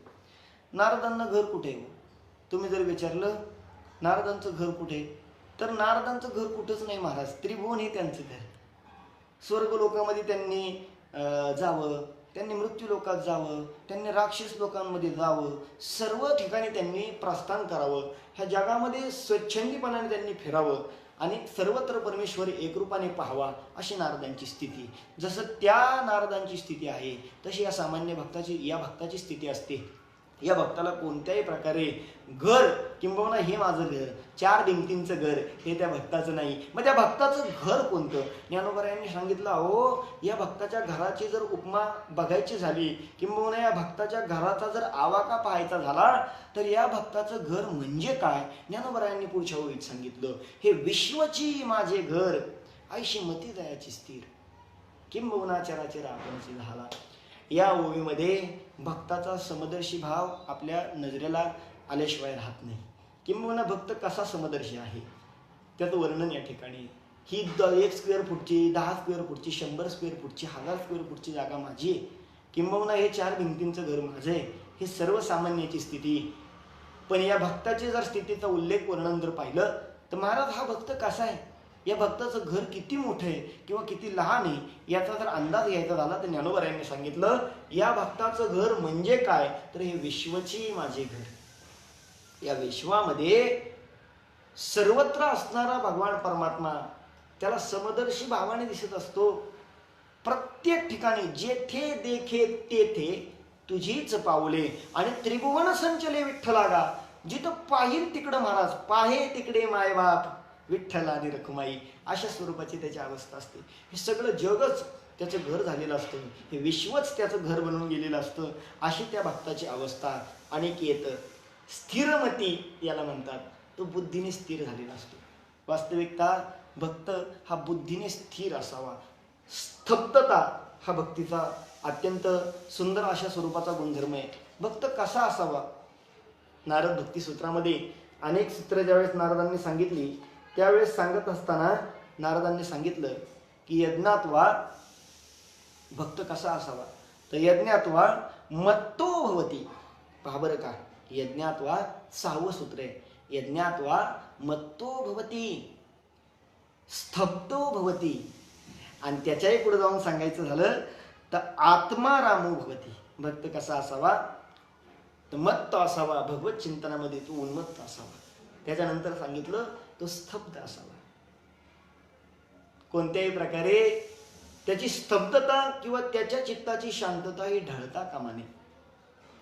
नारदांना घर कुठे आहे? तुम्ही जर विचारलं नारदांचं घर कुठे, तर नारदांचं घर कुठंच नाही महाराज. त्रिभुवन हे त्यांचं घर. स्वर्ग लोकांमध्ये त्यांनी जावं, त्यांनी मृत्यू लोकात जावं, त्यांनी राक्षस लोकांमध्ये जावं, सर्व ठिकाणी त्यांनी प्रस्थान करावं. ह्या जगामध्ये स्वच्छंदीपणाने त्यांनी फिरावं आणि सर्वत्र परमेश्वर एकरूपाने पाहावा, अशी नारदांची स्थिती. जसं त्या नारदांची स्थिती आहे तशी या सामान्य भक्ताची स्थिती असते. या भक्ताला कोणत्याही प्रकारे घर किंबहुना हे माझं घर, चार भिंतींचं घर हे त्या भक्ताचं नाही. मग त्या भक्ताचं घर कोणतं? ज्ञानोबारायांनी सांगितलं, अहो या भक्ताच्या घराची जर उपमा बघायची झाली किंबहुना या भक्ताच्या घराचा जर आवाका पाहायचा झाला तर या भक्ताचं घर म्हणजे काय? ज्ञानोबारायांनी पुढच्या ओळीत सांगितलं, हे विश्वची माझे घर, ऐशी मती दयाची स्थिर, किंबहुना चराचर आपणची झाला. या ओवीमध्ये भक्ताचा समदर्शी भाव आपल्या नजरेला आल्याशिवाय राहत नाही. किंबहुना भक्त कसा समदर्शी आहे त्याचं वर्णन या ठिकाणी. ही 1 स्क्वेअर फूटची, 10 स्क्वेअर फूटची, 100 स्क्वेअर फूटची, 1000 स्क्वेअर फूटची जागा माझी आहे, किंबहुना हे 4 भिंतींचं घर माझं आहे, हे सर्वसामान्याची स्थिती. पण या भक्ताची जर स्थितीचा उल्लेख वर्णन जर पाहिलं तर महाराज हा भक्त कसा आहे, या भक्ताचं घर किती मोठं आहे किंवा किती लहान आहे याचा जर अंदाज घ्यायचा झाला तर ज्ञानोबारायांनी सांगितलं, या भक्ताचं घर म्हणजे काय तर हे विश्वची माझे घर. या विश्वामध्ये सर्वत्र असणारा भगवान परमात्मा त्याला समदर्शी भावाने दिसत असतो. प्रत्येक ठिकाणी जेथे देखे तेथे तुझीच पावले आणि त्रिभुवन संचले विठ्ठलागा. जिथं पाहिल तिकडं महाराज, पाहे तिकडे मायबाप विठ्ठल आणि रखुमाई, अशा स्वरूपाची त्याची अवस्था असते. हे सगळं जगच त्याचं घर झालेलं असतं, हे विश्वच त्याचं घर बनून गेलेलं असतं. अशी त्या भक्ताची अवस्था. अनिकेत स्थिरमती याला म्हणतात. तो बुद्धीने स्थिर झालेला असतो. वास्तविकता भक्त हा बुद्धीने स्थिर असावा. स्तब्धता हा भक्तीचा अत्यंत सुंदर अशा स्वरूपाचा गुणधर्म आहे. भक्त कसा असावा? नारद भक्ती सूत्रामध्ये अनेक सूत्र ज्यावेळेस नारदांनी सांगितली, त्यावेळेस सांगत असताना नारदांनी सांगितलं की यज्ञात वा भक्त कसा असावा, तर यज्ञात वा मत्तो भवती. पहा बरं का, यज्ञात वा 6वं सूत्र आहे. यज्ञात वा मत्तो भवती, स्तब्धो भवती. आणि त्याच्याही पुढे जाऊन सांगायचं झालं तर आत्मारामो भवती. भक्त कसा असावा, तर मत्त असावा, भगवत चिंतनामध्ये तो उन्मत्त असावा. त्याच्यानंतर सांगितलं तो स्तब्ध असावा. कोणत्याही प्रकारे त्याची स्तब्धता किंवा त्याच्या चित्ताची शांतता ही ढळता कामा नये.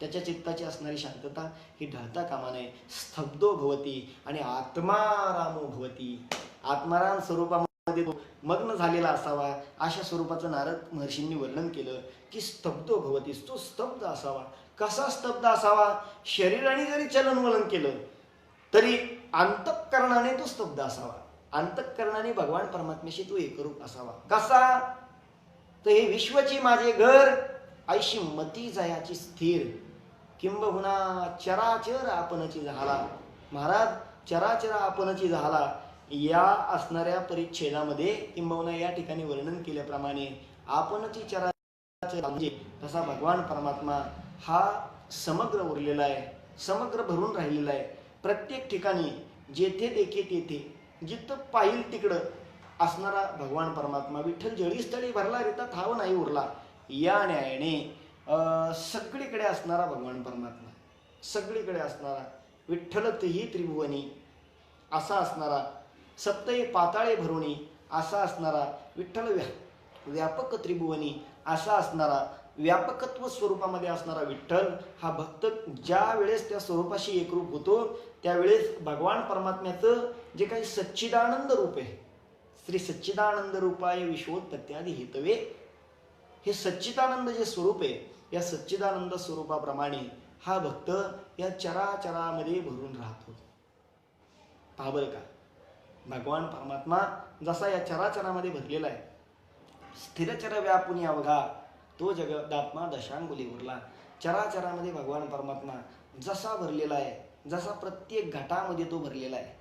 त्याच्या चित्ताची असणारी शांतता ही ढळता कामा नये. स्तब्धो भवती आणि आत्मारामो भवती. आत्माराम स्वरूपामध्ये तो मग्न झालेला असावा. अशा स्वरूपाचं नारद महर्षींनी वर्णन केलं की स्तब्धो भवती, तो स्तब्ध असावा. कसा स्तब्ध असावा? शरीराने जरी चलनवलन केलं तरी अंतःकरणाने तो स्तब्ध असावा. अंतःकरणाने भगवान परमात्म्याशी तो एकरूप असावा. कसा? तर हे विश्वची माझे घर, ऐशी मती जयाची स्थिर, किंबहुना चराचर आपणची झाला. महाराज, चराचर आपणची झाला या असणाऱ्या परिच्छेदामध्ये किंबहुना या ठिकाणी वर्णन केल्याप्रमाणे आपणची चराचर म्हणजे तसा भगवान परमात्मा हा समग्र उरलेला आहे, समग्र भरून राहिलेला आहे. प्रत्येक ठिकाणी जेथे देखे तेथे, जिथं पाहिल तिकडं असणारा भगवान परमात्मा. विठ्ठल जळीस्थळी भरला रिता ठाव नाही उरला, या न्यायाने सगळीकडे असणारा भगवान परमात्मा, सगळीकडे असणारा विठ्ठल तेही त्रिभुवनी असा असणारा, सप्तही पाताळे भरुणी असा असणारा विठ्ठल, व्यापक त्रिभुवनी असा असणारा, व्यापकत्व स्वरूपामध्ये असणारा विठ्ठल हा भक्त ज्या वेळेस त्या स्वरूपाशी एकरूप होतो त्यावेळेस भगवान परमात्म्याचं जे काही सच्चिदानंद रूप आहे, श्री सच्चिदानंद रूपाय विश्वोत्पत्त्यादि हेतवे, हे सच्चिदानंद जे स्वरूप आहे या सच्चिदानंद स्वरूपाप्रमाणे हा भक्त या चराचरामध्ये भरून राहतो. पहा बरं का, भगवान परमात्मा जसा या चराचरामध्ये भरलेला आहे, स्थिरचर व्यापुनी अवघा तो जगदात्मा दशांगुली उरला. चराचरामध्ये भगवान परमात्मा जसा भरलेला आहे, जसा प्रत्येक घटामध्ये तो भरलेला आहे,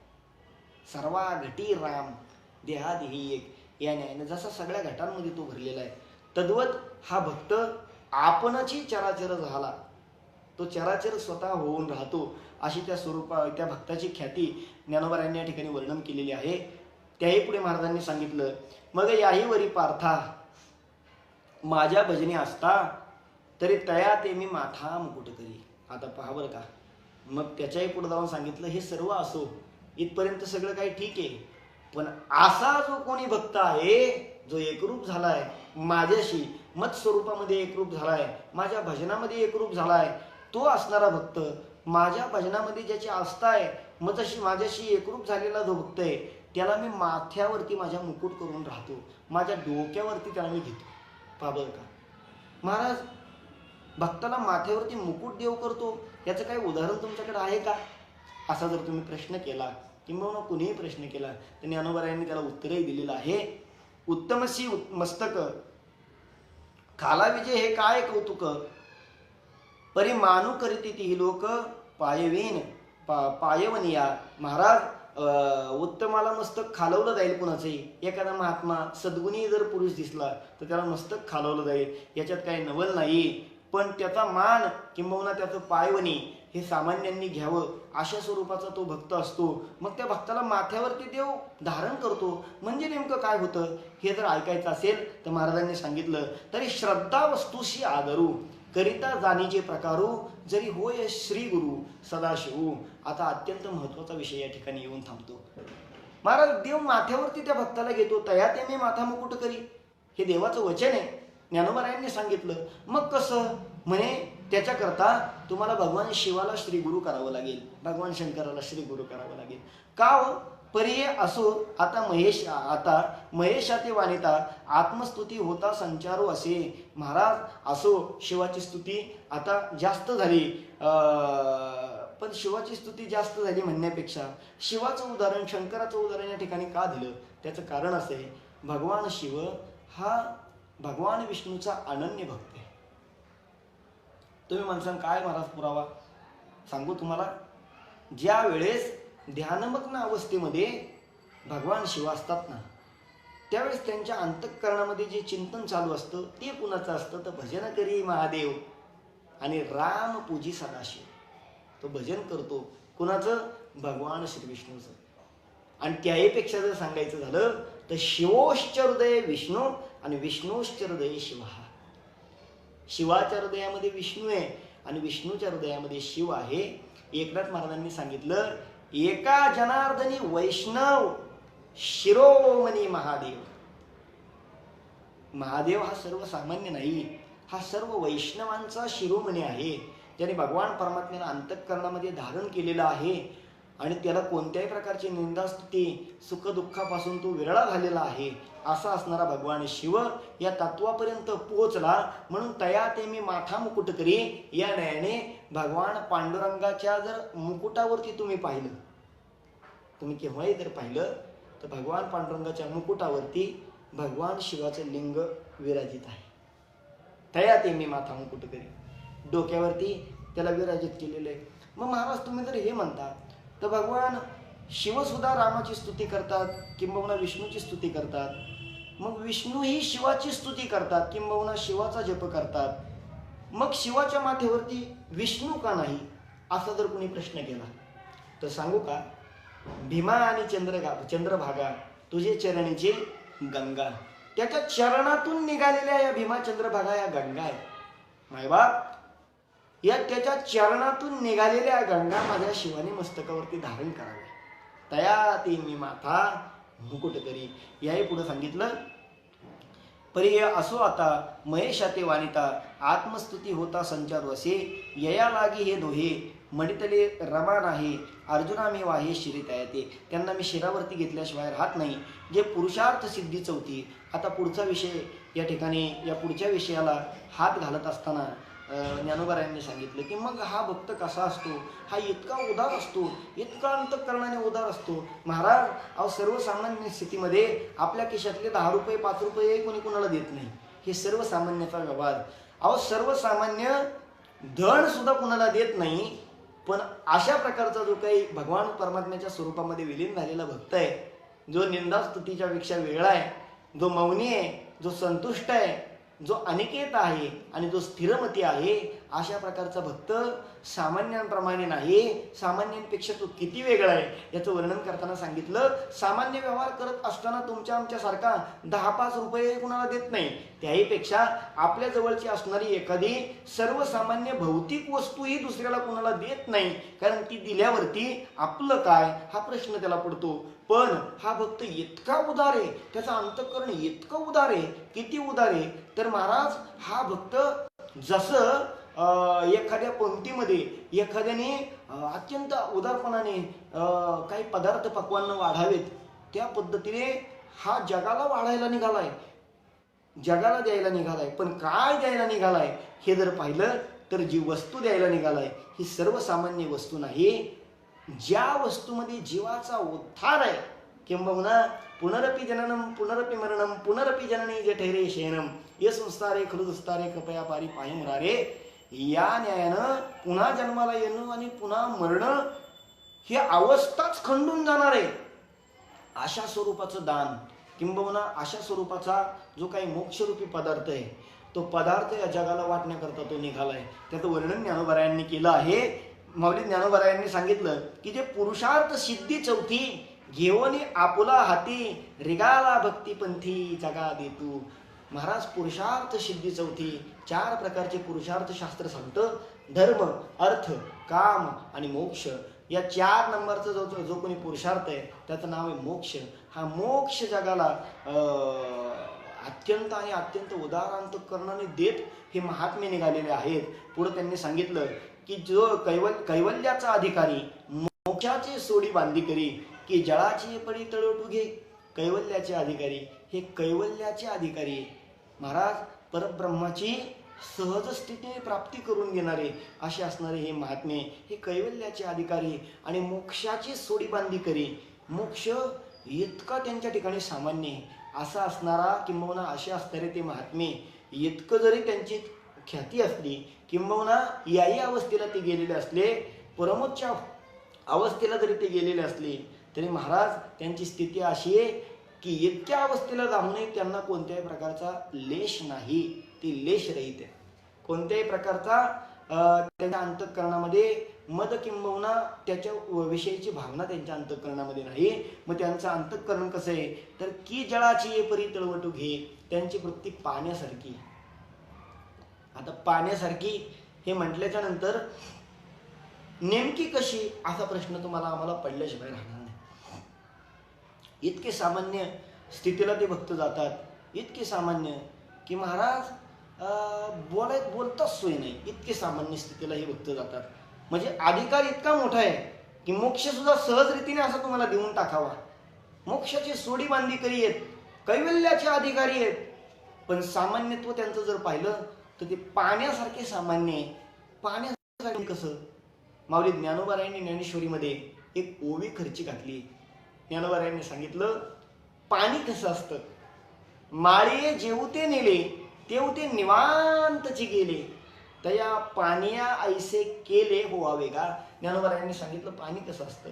सर्वा घटी राम देहादेही एक या न्यायाने जसा सगळ्या घटांमध्ये तो भरलेला आहे, तद्वत हा भक्त आपणची चराचर झाला, तो चराचर स्वतः होऊन राहतो. अशी त्या भक्ताची ख्याती ज्ञानोबारायांनी या ठिकाणी वर्णन केलेली आहे. त्याही पुढे महाराजांनी सांगितलं, मग याही वरी पार्था माझ्या भजनी असता तरी तया ते मी माथा मुकुट करी. आता पहा बरं का, मग त्याच्याही पुढे जाऊन सांगितलं हे सर्व असो, इथपर्यंत सगळं काही ठीक आहे, पण असा जो कोणी भक्त आहे जो एकरूप झालाय माझ्याशी, मत स्वरूपामध्ये एकरूप झालाय, माझ्या भजनामध्ये एकरूप झालाय, तो असणारा भक्त, माझ्या भजनामध्ये ज्याची आस्था आहे, मग तशी माझ्याशी एकरूप झालेला जो भक्त आहे त्याला मी माथ्यावरती माझ्या मुकुट करून राहतो, माझ्या डोक्यावरती त्याला मी घेतो. पहा बरं का महाराज, भक्ताला माथ्यावरती मुकुट देव करतो याचं काही उदाहरण तुमच्याकडे आहे का, असा जर तुम्ही प्रश्न केला किंवा कुणीही प्रश्न केला तर ज्ञानोबारायांनी त्याला उत्तरही दिलेलं आहे. उत्तमसी मस्तक खाला विजय हे काय कौतुक, परी मानू करीती ती लोक पायवीन पायवनिया. महाराज, उत्तमाला मस्तक खालवलं जाईल कुणाचंही, एखादा महात्मा सद्गुणी जर पुरुष दिसला तर त्याला मस्तक खालवलं जाईल, याच्यात काही नवल नाही, पण त्याचा मान किंबहुना त्याचं पायवणी हे सामान्यांनी घ्यावं अशा स्वरूपाचा तो भक्त असतो. मग त्या भक्ताला माथ्यावरती देव धारण करतो. म्हणजे नेमकं काय होतं हे जर ऐकायचं असेल तर महाराजांनी सांगितलं, तरी श्रद्धा वस्तूशी आदरू करिता जाणीचे प्रकारू जरी होय श्री गुरु सदाशिव. आता अत्यंत महत्वाचा विषय या ठिकाणी येऊन थांबतो. महाराज देव माथ्यावरती त्या भक्ताला घेतो, तया ते मी माथा मुकुट करी, हे देवाचं वचन आहे, ज्ञानोबारायांनी सांगितलं. मग कसं म्हणे, त्याच्याकरता तुम्हाला भगवान शिवाला श्रीगुरु करावं लागेल, भगवान शंकराला श्रीगुरु करावं लागेल. का हो, परिये असो आता महेशाते वानिता आत्मस्तुती होता संचारो असे. महाराज असो, शिवाची स्तुती आता जास्त झाली, पण शिवाची स्तुती जास्त झाली म्हणण्यापेक्षा शिवाचं उदाहरण, शंकराचं उदाहरण या ठिकाणी का दिलं, त्याचं कारण असं आहे, भगवान शिव हा भगवान विष्णूचा अनन्य भक्त आहे. तुम्ही म्हणसान काय महाराज पुरावा, सांगू तुम्हाला. ज्या वेळेस ध्यानमग्न अवस्थेमध्ये भगवान शिव असतात ना, त्यावेळेस त्यांच्या अंतःकरणामध्ये जे चिंतन चालू असतं ते कुणाचं असतं, तर भजन करी महादेव आणि राम पूजी सदाशिव. तो भजन करतो कुणाचं, भगवान श्री विष्णूचं. आणि त्याहीपेक्षा जर सांगायचं झालं तर शिवोश्च हृदय विष्णू आणि विष्णूश्च हृदय शिव. शिवाच्या हृदयामध्ये विष्णू आहे आणि विष्णूच्या हृदयामध्ये शिव आहे. एकनाथ महाराजांनी सांगितलं, एका जनार्दनी वैष्णव शिरोमणी महादेव. महादेव हा सर्वसामान्य नाही, हा सर्व वैष्णवांचा शिरोमणी आहे, ज्याने भगवान परमात्म्याला अंतःकरणामध्ये धारण केलेला आहे आणि त्याला कोणत्याही प्रकारची निंदास्तुती सुखदुःखापासून तो विरळा झालेला आहे. असा असणारा भगवान शिव या तत्वापर्यंत पोहोचला. म्हणून तया ते मी माथा मुकुट करी या न्यायाने भगवान पांडुरंगाच्या जर मुकुटावरती तुम्ही पाहिलं, तुम्ही केव्हाही जर पाहिलं तर भगवान पांडुरंगाच्या मुकुटावरती भगवान शिवाचं लिंग विराजित आहे. तया ते मी माथा मुकुट करी, डोक्यावरती त्याला विराजित केलेलं आहे. मग महाराज तुम्ही जर हे म्हणता तर भगवान शिवसुद्धा रामाची स्तुती करतात, किंबहुना विष्णूची स्तुती करतात. मग विष्णू ही शिवाची स्तुती करतात, किंबहुना शिवाचा जप करतात. मग शिवाच्या माथेवरती विष्णू का नाही, असा जर कोणी प्रश्न केला तर सांगू का, भीमा आणि चंद्रभागा तुझे चरणीचे गंगा, त्याच्या चरणातून निघालेल्या या भीमा चंद्रभागा या गंगा आहेत. मायबाप, या त्याच्या चरणातून निघालेल्या गंगा माझ्या शिवाने मस्तकावरती धारण कराव्या. तया ते मी माथा मुकुट करी. याही पुढे सांगितलं, परिय असो आता महेशाते वानिता आत्मस्तुती होता संचार वसे. यया लागी हे दोहे मणितले रमा नाही अर्जुना मी वाहे शिरी तयाते. त्यांना मी शिरावरती घेतल्याशिवाय राहत नाही. जे पुरुषार्थ सिद्धी चौथी. आता पुढचा विषय या ठिकाणी, या पुढच्या विषयाला हात घालत असताना ज्ञानोबारायांनी सांगितलं की मग हा भक्त कसा असतो, हा इतका उदार असतो, इतका अंतःकरणाने उदार असतो. महाराज अहो, सर्वसामान्य स्थितीमध्ये आपल्या खिशातले 10 रुपये 5 रुपये कोणी कोणाला देत नाही, हे सर्वसामान्याचा व्यवहार. अहो, सर्वसामान्य धन सुद्धा कुणाला देत नाही. पण अशा प्रकारचा जो काही भगवान परमात्म्याच्या स्वरूपामध्ये विलीन झालेला भक्त आहे, जो निंदास्तुतीच्या पेक्षा वेगळा आहे, जो मौनी आहे, जो संतुष्ट आहे, जो अनिकेत आहे आणि जो स्थिरमती आहे, अशा प्रकारचा भक्त सामान्यांप्रमाणे नाही, सामान्यांपेक्षा तो किती वेगळा आहे याचं वर्णन करताना सांगितलं. सामान्य व्यवहार करत असताना तुमच्या आमच्यासारखा 10-5 रुपये कुणाला देत नाही, त्याहीपेक्षा आपल्या जवळची असणारी एखादी सर्वसामान्य भौतिक वस्तूही दुसऱ्याला कुणाला देत नाही, कारण ती दिल्यावरती आपलं काय हा प्रश्न त्याला पडतो. पण हा भक्त इतका उदार आहे, त्याचा अंतःकरण इतकं उदार आहे. किती उदार आहे तर महाराज, हा भक्त जसं एखाद्या पंक्तीमध्ये एखाद्याने अत्यंत उदारपणाने काही पदार्थ पक्वांना वाढावेत, त्या पद्धतीने हा जगाला वाढायला निघालाय, जगाला द्यायला निघालाय. पण काय द्यायला निघालाय हे जर पाहिलं तर जी वस्तू द्यायला निघालाय ही सर्वसामान्य वस्तू नाही. ज्या वस्तूमध्ये जीवाचा उद्धार आहे, किंबहुना पुनरपि जननम पुनरपि मरणम पुनरपि जननी जठरे शयनम ये संस्तारे खलुदस्तारे कृपया पारी पायी मुरारे. या न्यायानं पुन्हा जन्माला येणं आणि पुन्हा मरणं ही अवस्थाच खंडून जाणार आहे, अशा स्वरूपाचं दान, किंबहुना अशा स्वरूपाचा जो काही मोक्षरूपी पदार्थ आहे, तो पदार्थ या जगाला वाटण्याकरता तो निघालाय. त्याचं वर्णन ज्ञानोबारायांनी केलं आहे. माऊली ज्ञानोबारायांनी सांगितलं की जे पुरुषार्थ सिद्धी चौथी घेऊन आपुला हाती रिगाला भक्तीपंथी जगा देतू. महाराज, पुरुषार्थ सिद्धी चौथी 4 प्रकारचे पुरुषार्थ शास्त्र सांगतं. धर्म, अर्थ, काम आणि मोक्ष. या 4 नंबरचा जो कोणी पुरुषार्थ आहे त्याचं नाव आहे मोक्ष. हा मोक्ष जगाला अत्यंत आणि अत्यंत उदार अंतःकरणाने देत हे महात्मे निघालेले आहेत. पुढे त्यांनी सांगितलं की जो कैवल्याचा अधिकारी मोक्षाची सोडी बांधी करी की जळाची पडी तळोटू घे. कैवल्याचे अधिकारी हे कैवल्याचे अधिकारी महाराज परब्रह्माची सहज स्थितीने प्राप्ती करून घेणारे असे असणारे हे महात्मे हे कैवल्याचे अधिकारी आणि मोक्षाची सोडी बांधी करी. मोक्ष इतका त्यांच्या ठिकाणी सामान्य असा असणारा किंबहुना असे असणारे ते महात्मे इतकं जरी त्यांची ख्याती असली किंबहुना याही अवस्थेला ते गेलेले असले परमोच्च अवस्थेला जरी ते गेलेले असले तरी महाराज त्यांची स्थिती अशी आहे की इतक्या अवस्थेला जाऊनही त्यांना कोणत्याही प्रकारचा लेश नाही. ती लेश रहित आहे. कोणत्याही प्रकारचा त्यांच्या अंतःकरणामध्ये मद किंबहुना त्याच्या विषयीची भावना त्यांच्या अंतःकरणामध्ये नाही. मग त्यांचं अंतःकरण कसं आहे तर की जळाची ये परी तळवटू घे. त्यांची वृत्ती पाण्यासारखी. आता पाण्यासारखी हे म्हटल्याच्या नंतर नेमकी कशी असा प्रश्न तुम्हाला आम्हाला पडल्याशिवाय राहणार नाही. इतके सामान्य स्थितीला ते भक्त जातात. इतके सामान्य की महाराज बोलताच सोय नाही. इतके सामान्य स्थितीला हे भक्त जातात. म्हणजे अधिकार इतका मोठा आहे की मोक्ष सुद्धा सहज रीतीने असा तुम्हाला देऊन टाकावा. मोक्षाची सोडी बांधी करी आहेत. कैवल्याचे अधिकारी आहेत. पण सामान्यत्व त्यांचं जर पाहिलं तर ते पाण्यासारखे सामान्य आहे. पाण्यासारखे कसं? माऊली ज्ञानोबारायांनी ज्ञानेश्वरीमध्ये एक ओवी खर्ची घातली. ज्ञानोबारायांनी सांगितलं पाणी कसं असतं. माळे जेवते नेले तेवते निवांतची गेले तया पानिया ऐसे केले होवावे का. ज्ञानोबारायांनी सांगितलं पाणी कसं असतं.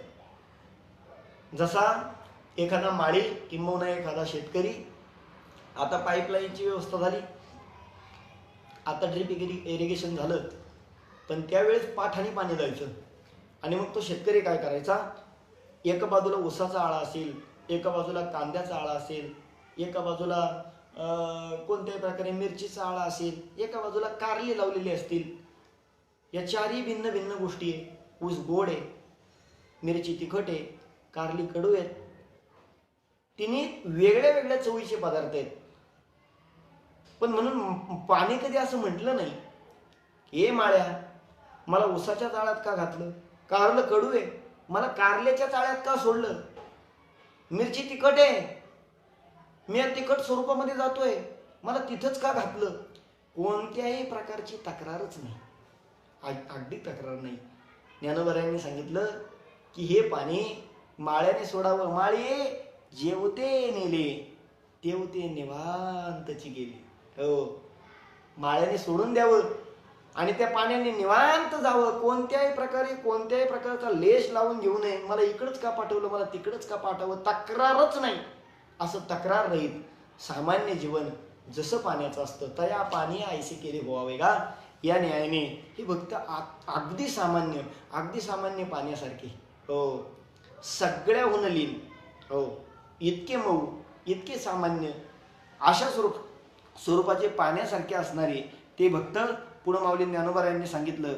जसा एखादा माळी किंबहुना एखादा शेतकरी आता पाईपलाईनची व्यवस्था झाली, आता ड्रिप इरिगेशन झालं, पण त्यावेळेस पाठाने पाणी द्यायचं. आणि मग तो शेतकरी काय करायचा, एका बाजूला ऊसाचा आळा असेल, एका बाजूला कांद्याचा आळा असेल, एका बाजूला कोणत्याही प्रकारे मिरचीचा आळा असेल, एका बाजूला कारली लावलेली असतील. या चारही भिन्न भिन्न गोष्टी आहे. ऊस गोड आहे, मिरची तिखट आहे, कारली कडू आहेत. तिन्ही वेगळ्या वेगळ्या चवीचे पदार्थ आहेत. पण म्हणून पाणी कधी असं म्हटलं नाही हे माळ्या मला ऊसाच्या चाळ्यात का घातलं, कारलं कडू आहे मला कारल्याच्या चाळ्यात का सोडलं, मिरची तिखट आहे मी तिखट स्वरूपामध्ये जातोय मला तिथंच का घातलं. कोणत्याही प्रकारची तक्रारच नाही. अगदी तक्रार नाही. ज्ञानोबारायांनी सांगितलं की हे पाणी माळ्याने सोडावं. माळे जेवते नेले तेवते निवांतची गेली. हो, माळ्याने सोडून द्यावं आणि त्या पाण्याने निवांत जावं. कोणत्याही प्रकारचा लेश लावून घेऊ नये. मला इकडंच का पाठवलं, मला तिकडंच का पाठवलं, तक्रारच नाही. असं तक्रार रहित सामान्य जीवन जसं पाण्याचं असतं तया पाणी ऐसे केले व्हावे का. या न्यायाने हे भक्त अगदी सामान्य पाण्यासारखे. हो, सगळ्याहून लीन. हो, इतके मऊ, इतके सामान्य अशा स्वरूपाचे पाण्यासारखे असणारे ते भक्त. पुढं माऊली ज्ञानोबारायांनी सांगितलं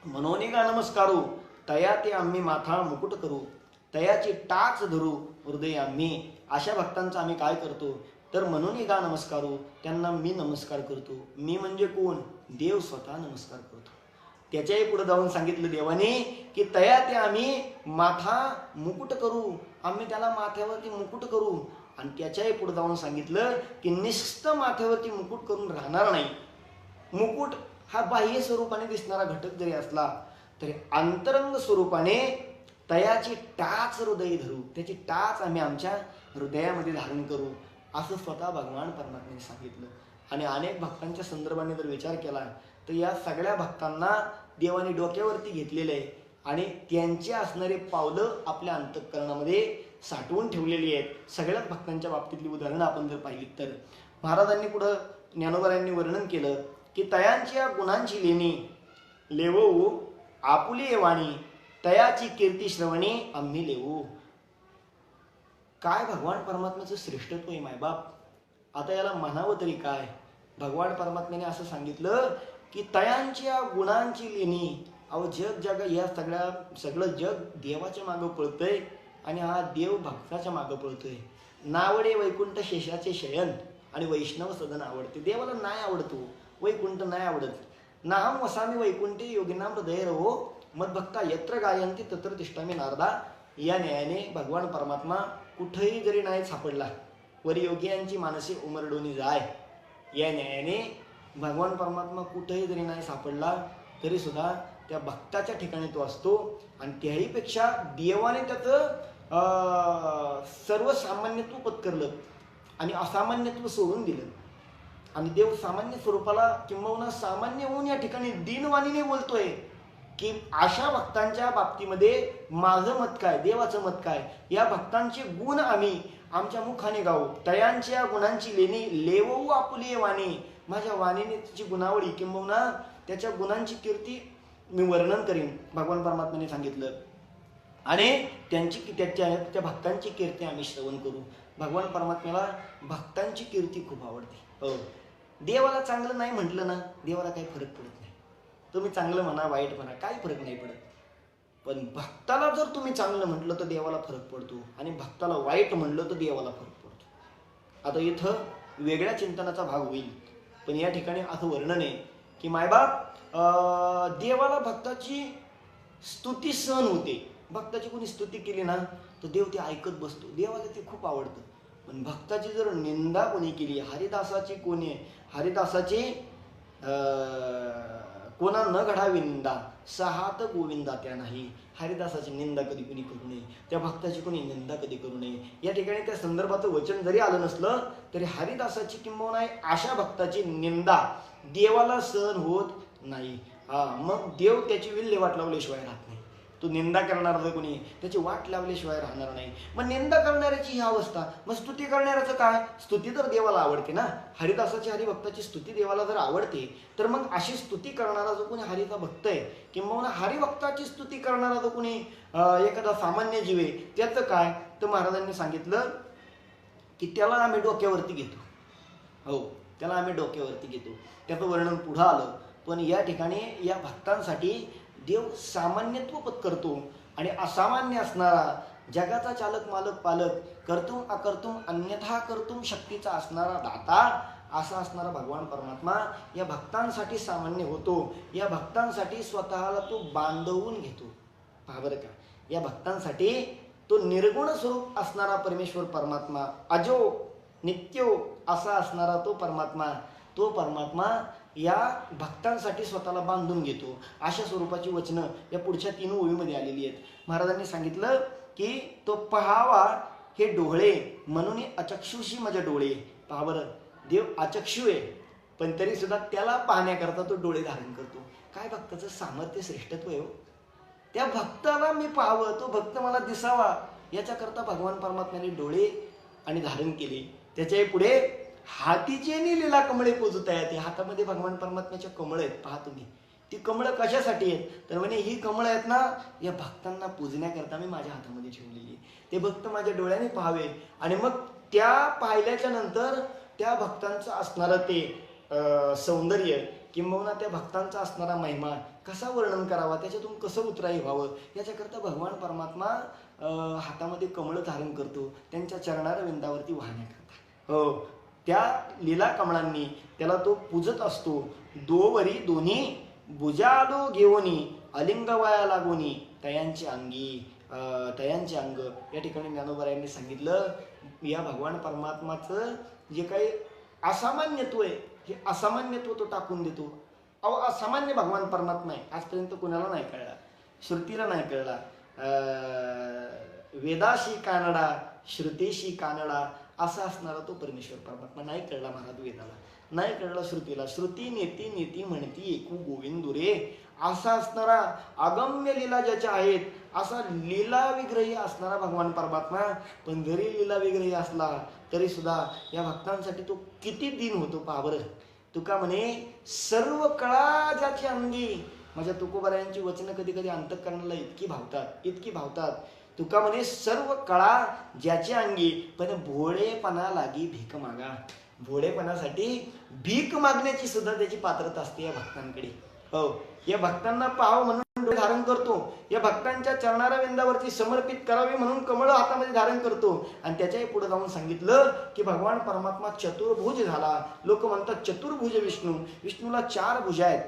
मनोनी का नमस्कारू तया ते आम्ही माथा मुकुट करू तयाची टाच धरू हृदय आम्ही. अशा भक्तांचा आम्ही काय करतो तर म्हणून का नमस्कारू, त्यांना मी नमस्कार करतो. मी म्हणजे कोण, देव स्वतः नमस्कार करतो. त्याच्याही पुढे जाऊन सांगितलं देवाने की तया ते आम्ही माथा मुकुट करू, आम्ही त्याला माथ्यावरती मुकुट करू. आणि त्याच्याही पुढे जाऊन सांगितलं की नुसतं माथ्यावरती मुकुट करून राहणार नाही. मुकुट हा बाह्य स्वरूपाने दिसणारा घटक जरी असला तरी अंतरंग स्वरूपाने तयाची टाच हृदय धरू, त्याची टाच आम्ही आमच्या हृदयामध्ये धारण करू असं स्वतः भगवान परमात्म्याने सांगितलं. आणि अनेक भक्तांच्या संदर्भाने जर विचार केला तर या सगळ्या भक्तांना देवाने डोक्यावरती घेतलेलं आहे आणि त्यांची असणारी पावलं आपल्या अंतःकरणामध्ये साठवून ठेवलेली आहेत. सगळ्याच भक्तांच्या बाबतीतली उदाहरणं आपण जर पाहिली तर महाराजांनी पुढं ज्ञानोबारायांनी वर्णन केलं की तयांची या गुणांची लेणी लेवू आपुली वाणी तयाची कीर्ती श्रवणी आम्ही लेवू. काय भगवान परमात्म्याचं श्रेष्ठत्व आहे मायबाप. आता याला म्हणावं तरी काय. भगवान परमात्म्याने असं सांगितलं की तयांच्या गुणांची लेणी अहो जग या सगळं जग देवाच्या मागं पळतंय आणि हा देव भक्ताच्या मागं पळतोय. नावडे वैकुंठ शेषाचे शयन आणि वैष्णव सदन आवडते. देवाला नाही आवडतो वैकुंठ नाही आवडत. नाहम वसामी वैकुंठे योगिनाम हृदय रहो मदभक्ता यत्र गायंती तत्र तिष्ठामी नारदा. या न्यायाने भगवान परमात्मा कुठेही जरी नाही सापडला वर योगियांची मानसे उमरडोनी जाय. या न्यायाने भगवान परमात्मा कुठेही जरी नाही सापडला तरी सुद्धा त्या भक्ताच्या ठिकाणी तो असतो. आणि त्याहीपेक्षा देवाने त्याचं सर्वसामान्यत्व पत्करलं आणि असामान्यत्व सोडून दिलं. आणि देव सामान्य स्वरूपाला किंबहुना सामान्य होऊन या ठिकाणी दीनवाणीने बोलतोय की अशा भक्तांच्या बाबतीमध्ये माझं मत काय, देवाचं मत काय, या भक्तांचे गुण आम्ही आमच्या मुखाने गाऊ, तयांच्या गुणांची लेणी लेवू आपुली वाणी. माझ्या वाणीने त्याची गुणावळी किंबहुना त्याच्या गुणांची कीर्ती मी वर्णन करीन, भगवान परमात्म्याने सांगितलं. आणि त्या भक्तांची कीर्ती आम्ही श्रवण करू. भगवान परमात्म्याला भक्तांची कीर्ती खूप आवडते. हो, देवाला चांगलं नाही म्हटलं ना, देवाला काही फरक पडत नाही. तुम्ही चांगलं म्हणा वाईट म्हणा काही फरक नाही पडत. पण भक्ताला जर तुम्ही चांगलं म्हटलं तर देवाला फरक पडतो आणि भक्ताला वाईट म्हणलं तर देवाला फरक पडतो. आता इथं वेगळ्या चिंतनाचा भाग होईल, पण या ठिकाणी असं वर्णन आहे की मायबाप देवाला भक्ताची स्तुती सहन होते. भक्ताची कोणी स्तुती केली ना तर देव ते ऐकत बसतो, देवाला ते खूप आवडतं. पण भक्ताची जर निंदा कोणी केली, हरिदासाची कोणी हरिदासाची कोणा न घडावी निंदा सहात गोविंदा त्या नाही. हरिदासाची निंदा कधी कोणी करू नये, त्या भक्ताची कोणी निंदा कधी करू नये. या ठिकाणी त्या संदर्भाचं वचन जरी आलं नसलं तरी हरिदासाची किंबहुना अशा भक्ताची निंदा देवाला सहन होत नाही. मग देव त्याची विल्हेवाट लावल्याशिवाय राहत नाही. तो निंदा करणार जर कोणी त्याची वाट लावल्याशिवाय राहणार नाही. मग निंदा करणाऱ्याची ही अवस्था, मग स्तुती करणाऱ्याचं काय? स्तुती तर देवाला आवडते ना. हरिदासाची हरिभक्ताची स्तुती देवाला जर आवडते तर मग अशी स्तुती करणारा जो कोणी हरिचा भक्त आहे किंवा हरिभक्ताची स्तुती करणारा जो कोणी एखादा सामान्य जीव आहे त्याचं काय? तर महाराजांनी सांगितलं की त्याला आम्ही डोक्यावरती घेतो. हो, त्याला आम्ही डोक्यावरती घेतो. त्याचं वर्णन पुढं आलं. पण या ठिकाणी या भक्तांसाठी देव सामान्यत्व पत्करतो आणि असामान्य असणारा, जगाचा चालक मालक पालक, कर्तुम अकर्तुम अन्यथा कर्तुम शक्तीचा असणारा दाता असा असणारा भगवान परमात्मा या भक्तांसाठी सामान्य होतो. या भक्तांसाठी स्वतःला तो बांधवून घेतो. पहा बरं का, या भक्तांसाठी तो निर्गुण स्वरूप असणारा परमेश्वर परमात्मा, अजो नित्यो असा असणारा तो परमात्मा या भक्तांसाठी स्वतःला बांधून घेतो. अशा स्वरूपाची वचनं या पुढच्या 3 ओळीमध्ये आलेली आहेत. महाराजांनी सांगितलं की तो पहावा हे डोळे म्हणून अचक्षुषी माझे डोळे. पहा बरं, देव अचक्षु आहे पण तरी सुद्धा त्याला पाहण्याकरता तो डोळे धारण करतो. काय भक्ताचं सामर्थ्य, श्रेष्ठत्व आहे. त्या भक्ताला मी पाहावं, तो भक्त मला दिसावा याच्याकरता भगवान परमात्म्याने डोळे आणि धारण केले. त्याच्या पुढे हातीचे लीला कमळे पोजत आहेत. हातामध्ये भगवान परमात्म्याच्या कमळ आहेत. पहा तुम्ही, ती कमळं कशासाठी आहेत? तर म्हणे ही कमळं आहेत ना या भक्तांना पूजण्याकरता मी माझ्या हातामध्ये ठेवलेली. ते भक्त माझ्या डोळ्याने पाहावे आणि मग त्या पाहिल्याच्या नंतर त्या भक्तांचं असणारं ते सौंदर्य किंबहुना त्या भक्तांचा असणारा महिमा कसा वर्णन करावा, त्याच्यातून कसं उतराई व्हावं याच्याकरता भगवान परमात्मा हातामध्ये कमळ धारण करतो त्यांच्या चरणारविंदावरती वाहण्याकरता. हो, त्या लीला कमळांनी त्याला तो पूजत असतो. दोवरी दोन्ही भुजालो घेऊनी अलिंगवाया लागोनी तयांचे अंग. या ठिकाणी ज्ञानोबरायांनी सांगितलं या भगवान परमात्माचं जे काही असामान्यत्व आहे हे असामान्यत्व तो टाकून देतो. असामान्य भगवान परमात्मा आहे. आजपर्यंत कुणाला नाही कळला, श्रुतीला नाही कळला. वेदाशी कानडा श्रुतीशी कानडा असा असणारा तो परमेश्वर परमात्मा नाही कळला महाराज वेदाला, नाही कळला श्रुतीला. श्रुती नेती नेती म्हणती एकू गोविंदुरे असा असणारा अगम्य लीला ज्याच्या आहेत असा लीला विग्रही असणारा भगवान परमात्मा. पण जरी लीला विग्रही असला तरी सुद्धा या भक्तांसाठी तो किती दीन होतो. पहा बरं, तुका म्हणे सर्व कळा ज्याची अंगी. माझ्या तुकोबारायांची वचनं कधी कधी अंतःकरणाला इतकी भावतात. तुका म्हणे सर्व कळा ज्याची अंगी पण भोळेपणा लागी भीक मागा. भोळेपणासाठी भीक मागण्याची सुद्धा त्याची पात्रता असते या भक्तांकडे. हो, या भक्तांना पाहावं म्हणून डोळे धारण करतो, या भक्तांच्या चरणाऱ्या विंदावरती समर्पित करावी म्हणून कमळ हातामध्ये धारण करतो. आणि त्याच्याही पुढे जाऊन सांगितलं की भगवान परमात्मा चतुर्भुज झाला. लोक म्हणतात चतुर्भुज विष्णू, विष्णूला 4 भुजा आहेत,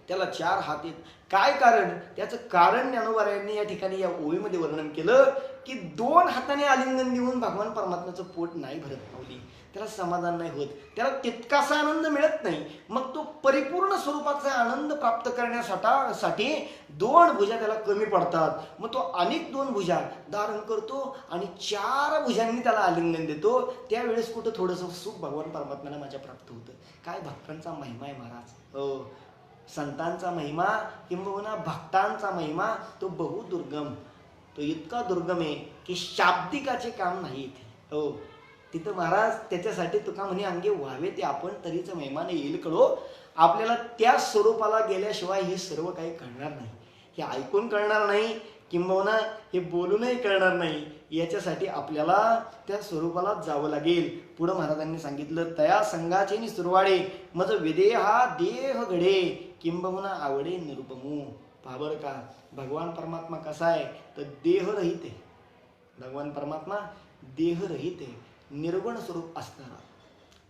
त्याला 4 हात आहेत. काय कारण? त्याचं कारण ज्ञानोबारायांनी या ठिकाणी या ओळीमध्ये वर्णन केलं की 2 हाताने आलिंगन देऊन भगवान परमात्म्याचं पोट नाही भरत माऊली, त्याला समाधान नाही होत, त्याला तितकासा आनंद मिळत नाही. मग तो परिपूर्ण स्वरूपाचा आनंद प्राप्त करण्यासाठी 2 भुजा त्याला कमी पडतात. मग तो अनेक 2 भुजा धारण करतो आणि 4 भुजांनी त्याला आलिंगन देतो. त्यावेळेस कुठं थोडंसं सुख भगवान परमात्म्याला माझ्या प्राप्त होतं. काय भक्तांचा महिमा आहे महाराज. हो, संतांचा महिमा किंबहुना भक्तांचा महिमा तो बहुदुर्गम, तो इतका दुर्गम आहे की शाब्दिकाचे काम नाही इथे. हो, तिथं महाराज त्याच्यासाठी तुका म्हणे अंगे व्हावे ते आपण तरीच महिमाने येईल कळो. आपल्याला त्या स्वरूपाला गेल्याशिवाय हे सर्व काही कळणार नाही, हे ऐकून कळणार नाही, किंबहुना हे बोलूनही कळणार नाही. याच्यासाठी आपल्याला त्या स्वरूपाला जावं लागेल. पुढं महाराजांनी सांगितलं तया संघाचे नि सुरवाडे मज विदे हा देह घडे किंबहुना आवडे निरुपमू. पाबर का भगवान परमात्मा कसा आहे तर देहरहित आहे. भगवान परमात्मा देहरहित आहे, निर्गुण स्वरूप असणारा,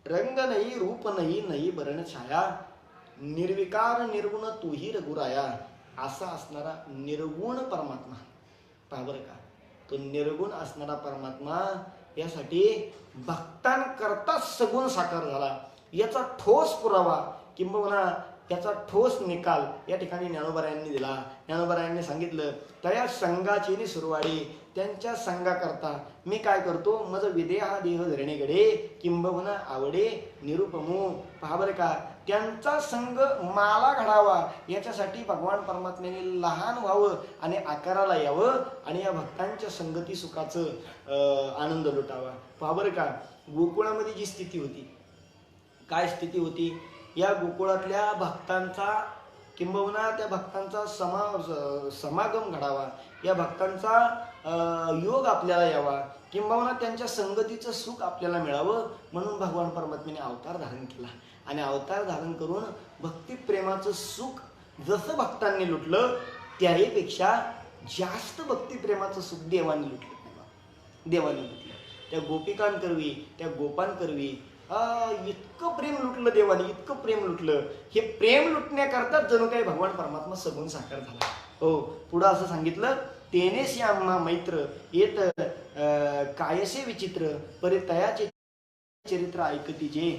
रंग नाही रूप नाही नाही बरण छाया, निर्विकार निर्गुण तूही रघुराया, असा असणारा निर्गुण परमात्मा. पाबर का तो निर्गुण असणारा परमात्मा यासाठी भक्तांकरता सगुण साकार झाला. याचा ठोस पुरावा किंबहुना याचा ठोस निकाल या ठिकाणी ज्ञानोबारायांनी दिला. ज्ञानोबारायांनी सांगितलं तया संघाची नि सुरवाडी, त्यांच्या संघाकरता मी काय करतो मज विदे हा देह धरणेकडे किंबहुना आवडे निरुपमू. पाबर का त्यांचा संघ माला घडावा याच्यासाठी भगवान परमात्म्याने लहान व्हावं आणि आकाराला यावं आणि या भक्तांच्या संगती सुखाचं आनंद लुटावा. पाबर का गोकुळामध्ये जी स्थिती होती, काय स्थिती होती, या गोकुळातल्या भक्तांचा किंबहुना त्या भक्तांचा समागम घडावा, या भक्तांचा योग आपल्याला यावा, किंबहुना त्यांच्या संगतीचं सुख आपल्याला मिळावं म्हणून भगवान परमात्म्याने अवतार धारण केला. आणि अवतार धारण करून भक्तिप्रेमाचं सुख जसं भक्तांनी लुटलं त्याहीपेक्षा जास्त भक्तिप्रेमाचं सुख देवाने लुटलं. देवाने लुटलं त्या गोपिकांकरवी, त्या गोपांकरवी इतकं प्रेम लुटलं देवाने, इतकं प्रेम लुटलं. हे प्रेम लुटण्याकरता जणू काही भगवान परमात्मा सगुण साकार झाला. हो, पुढं असं सांगितलं तेनेशी आम्हा मैत्र येत कायसे विचित्र परे तयाचे चरित्र ऐकती जे.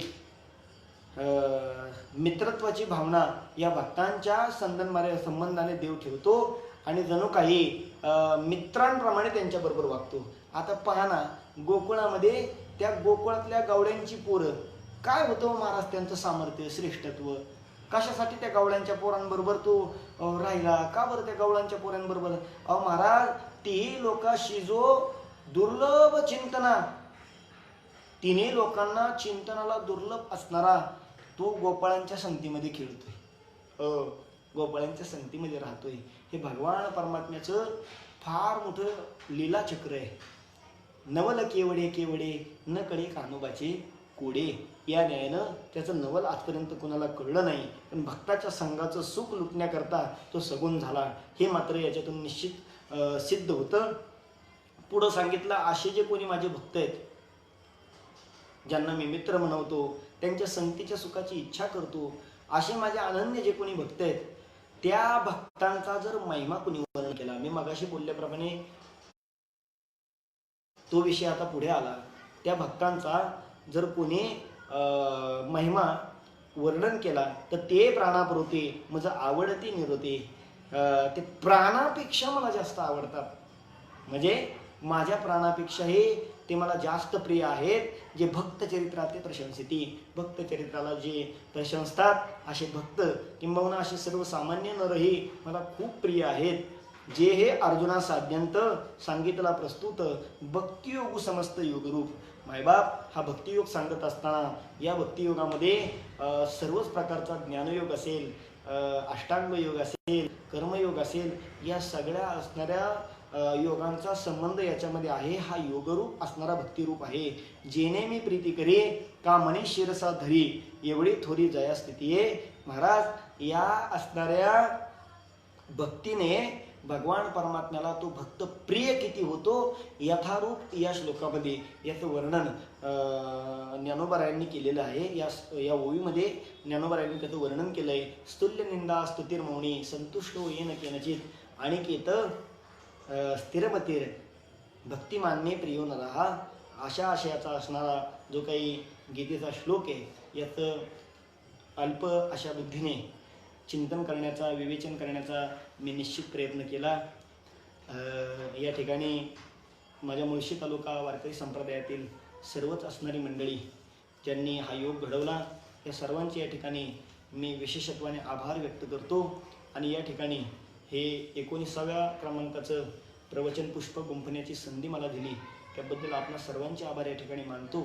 मित्रत्वाची भावना या भक्तांच्या संबंधाने देव ठेवतो आणि जणू काही मित्रांप्रमाणे त्यांच्याबरोबर वागतो. आता पहा ना, गोकुळामध्ये त्या गोकुळातल्या गवळ्यांची पोरं, काय होतं महाराज त्यांचं सामर्थ्य, श्रेष्ठत्व, कशासाठी त्या गवळ्यांच्या पोरांबरोबर तो राहिला, का बरं त्या गवळ्यांच्या पोरांबरोबर. अहो महाराज, तीही लोकांशी जो दुर्लभ चिंतना, तिन्ही लोकांना चिंतनाला दुर्लभ असणारा तो गोपाळांच्या संगतीमध्ये खेळतोय, गोपाळांच्या संगतीमध्ये राहतोय. हे भगवान परमात्म्याचं फार मोठं लीला चक्र आहे. नवल केवडे केवडे न कडे कानोबाचे कोडे, या न्यायानं त्याचं नवल आजपर्यंत कोणाला कळलं नाही, पण भक्ताच्या संघाचं सुख लुटण्याकरता तो सगुण झाला हे मात्र याच्यातून निश्चित सिद्ध होतं. पुढं सांगितलं असे जे कोणी माझे भक्त आहेत, ज्यांना मी मित्र म्हणवतो, त्यांच्या संगतीच्या सुखाची इच्छा करतो, असे माझे अनन्य जे कोणी भक्त आहेत, त्या भक्तांचा जर महिमा कोणी वर्णन केला, मी मगाशी बोलल्याप्रमाणे तो विषय आता पुढे आला, त्या भक्तांचा जर कोणी महिमा वर्णन केला तर ते प्राणापुरते मज आवडते निरोते. ते प्राणापेक्षा मला जास्त आवडतात, म्हणजे माझ्या प्राणापेक्षाही ते मला जास्त प्रिय आहेत. जे भक्त चरित्रात ते प्रशंसिती, भक्त चरित्राला जे प्रशंसतात असे भक्त किंबहुना असे सर्वसामान्य नरही मला खूप प्रिय आहेत. जे हे अर्जुना साध्यंत सांगितला प्रस्तुत भक्तियोग समस्त योगरूप. मायबाप, हा भक्तियोग सांगत असताना या भक्तियोगामध्ये सर्वच प्रकारचा ज्ञानयोग असेल, अष्टांग योग असेल, कर्मयोग असेल, या सगळ्या असणाऱ्या योगांचा संबंध याच्यामध्ये आहे. हा योगरूप असणारा भक्तिरूप आहे. जेने मी प्रीती करे का मनी शिरसा धरी एवढी थोडी जया स्थिती आहे. महाराज, या असणाऱ्या भक्तीने भगवान परमात्म्याला तो भक्त प्रिय किती होतो यथारूप या श्लोकामध्ये याचं वर्णन ज्ञानोबारायांनी केलेलं आहे. या ओवीमध्ये ज्ञानोबारायांनी त्याचं वर्णन केलं आहे. स्तुल्य निंदा स्तुतिर्मौनी संतुष्टो येन केनचित अनिकेत स्थिरमतीर भक्तिमान्ये प्रियो नरहा अशा आशयाचा असणारा जो काही गीतेचा श्लोक आहे याचं अल्प अशा बुद्धीने चिंतन करण्याचा विवेचन करण्याचा मी निश्चित प्रयत्न केला. या ठिकाणी माझ्या मुळशी तालुका वारकरी संप्रदायातील सर्वच असणारी मंडळी ज्यांनी हा योग घडवला या सर्वांचे या ठिकाणी मी विशेषत्वाने आभार व्यक्त करतो. आणि या ठिकाणी हे 19व्या क्रमांकाचं प्रवचन पुष्प गुंफण्याची संधी मला दिली त्याबद्दल आपणा सर्वांचे आभार या ठिकाणी मानतो.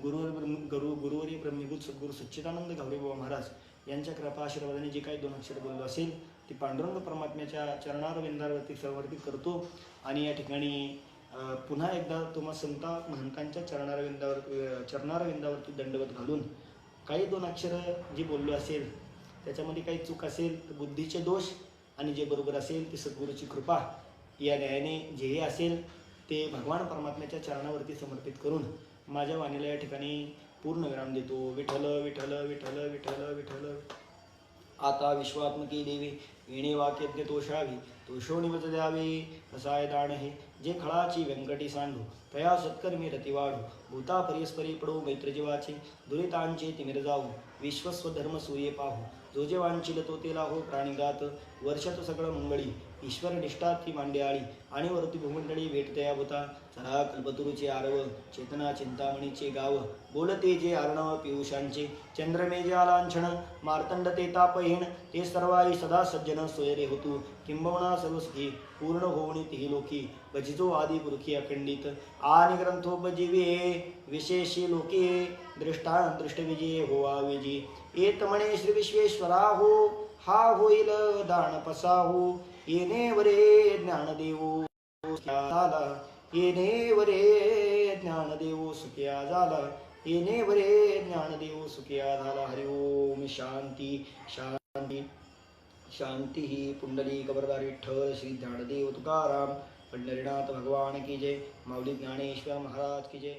गुरुवर्य ब्रह्मभूत सद्गुरू सच्चिदानंद गावरेबाबा महाराज यांच्या कृपा आशीर्वादाने जे काही 2 अक्षर बोललो असेल ते पांडुरंग परमात्म्याच्या चरणारविंदावरती समर्पित करतो. आणि या ठिकाणी पुन्हा एकदा तुम्हा संत महंतांच्या चरणारविंदावरती दंडवत घालून काही 2 अक्षरं जी बोललो असेल त्याच्यामध्ये काही चूक असेल तर बुद्धीचे दोष आणि जे बरोबर असेल ते सद्गुरूची कृपा या न्यायाने जेही असेल ते भगवान परमात्म्याच्या चरणावरती समर्पित करून माझ्या वाणीला या ठिकाणी पूर्ण विराम देतो. विठ्ठल विठ्ठल विठ्ठल विठ्ठल विठ्ठल. आता विश्वात्मकी देवी विणे वाक्यज्ञ तोषावी तोषो निवच द्यावे कसाय दाण हे जे खळाची व्यंकटी सांडू तया सत्कर्मी रती वाढू भूता परिस्परी पडो मैत्र जीवाचे दुरितांचे तिमिर जाऊ विश्वस्वधर्म सूये पाहू जो जे वांचिल तो तेला हो प्राणिगात वर्षात सगळं मंगळी ईश्वर निष्ठा ती मांड्याळी आणि वरती भूमंडळी भेटतया होता चला कल्पतुरूचे आरव चेतना चिंतामणीचे गाव बोलते जे अर्णव पियुषांचे चंद्रमेजे आलांछण मार्तंड ते तापहीन ते सर्वाई सदा सज्जन सोयरे होतू किंबवना सर्व सुखी पूर्ण होवणी तिही लोकी भजितो आदि पुरुखी अखंडित आणि ग्रंथोपजीवे विशेषी लोके दृष्टविजये होवा विजी येत म्हणे श्री विश्वेश्वरा हो हा होईल दान पसाहू येणे वरे ज्ञानदेव झाला येणे वरे ज्ञानदेव सुखिया झाला येणे वरे ज्ञानदेव सुखिया झाला. हरि ओम. शांती शांती शांती ही पुंडली कबरदार विठ्ठल श्री ज्ञानदेव तुकाराम पंढरीनाथ भगवान की जय. माऊली ज्ञानेश्वर महाराज की जय.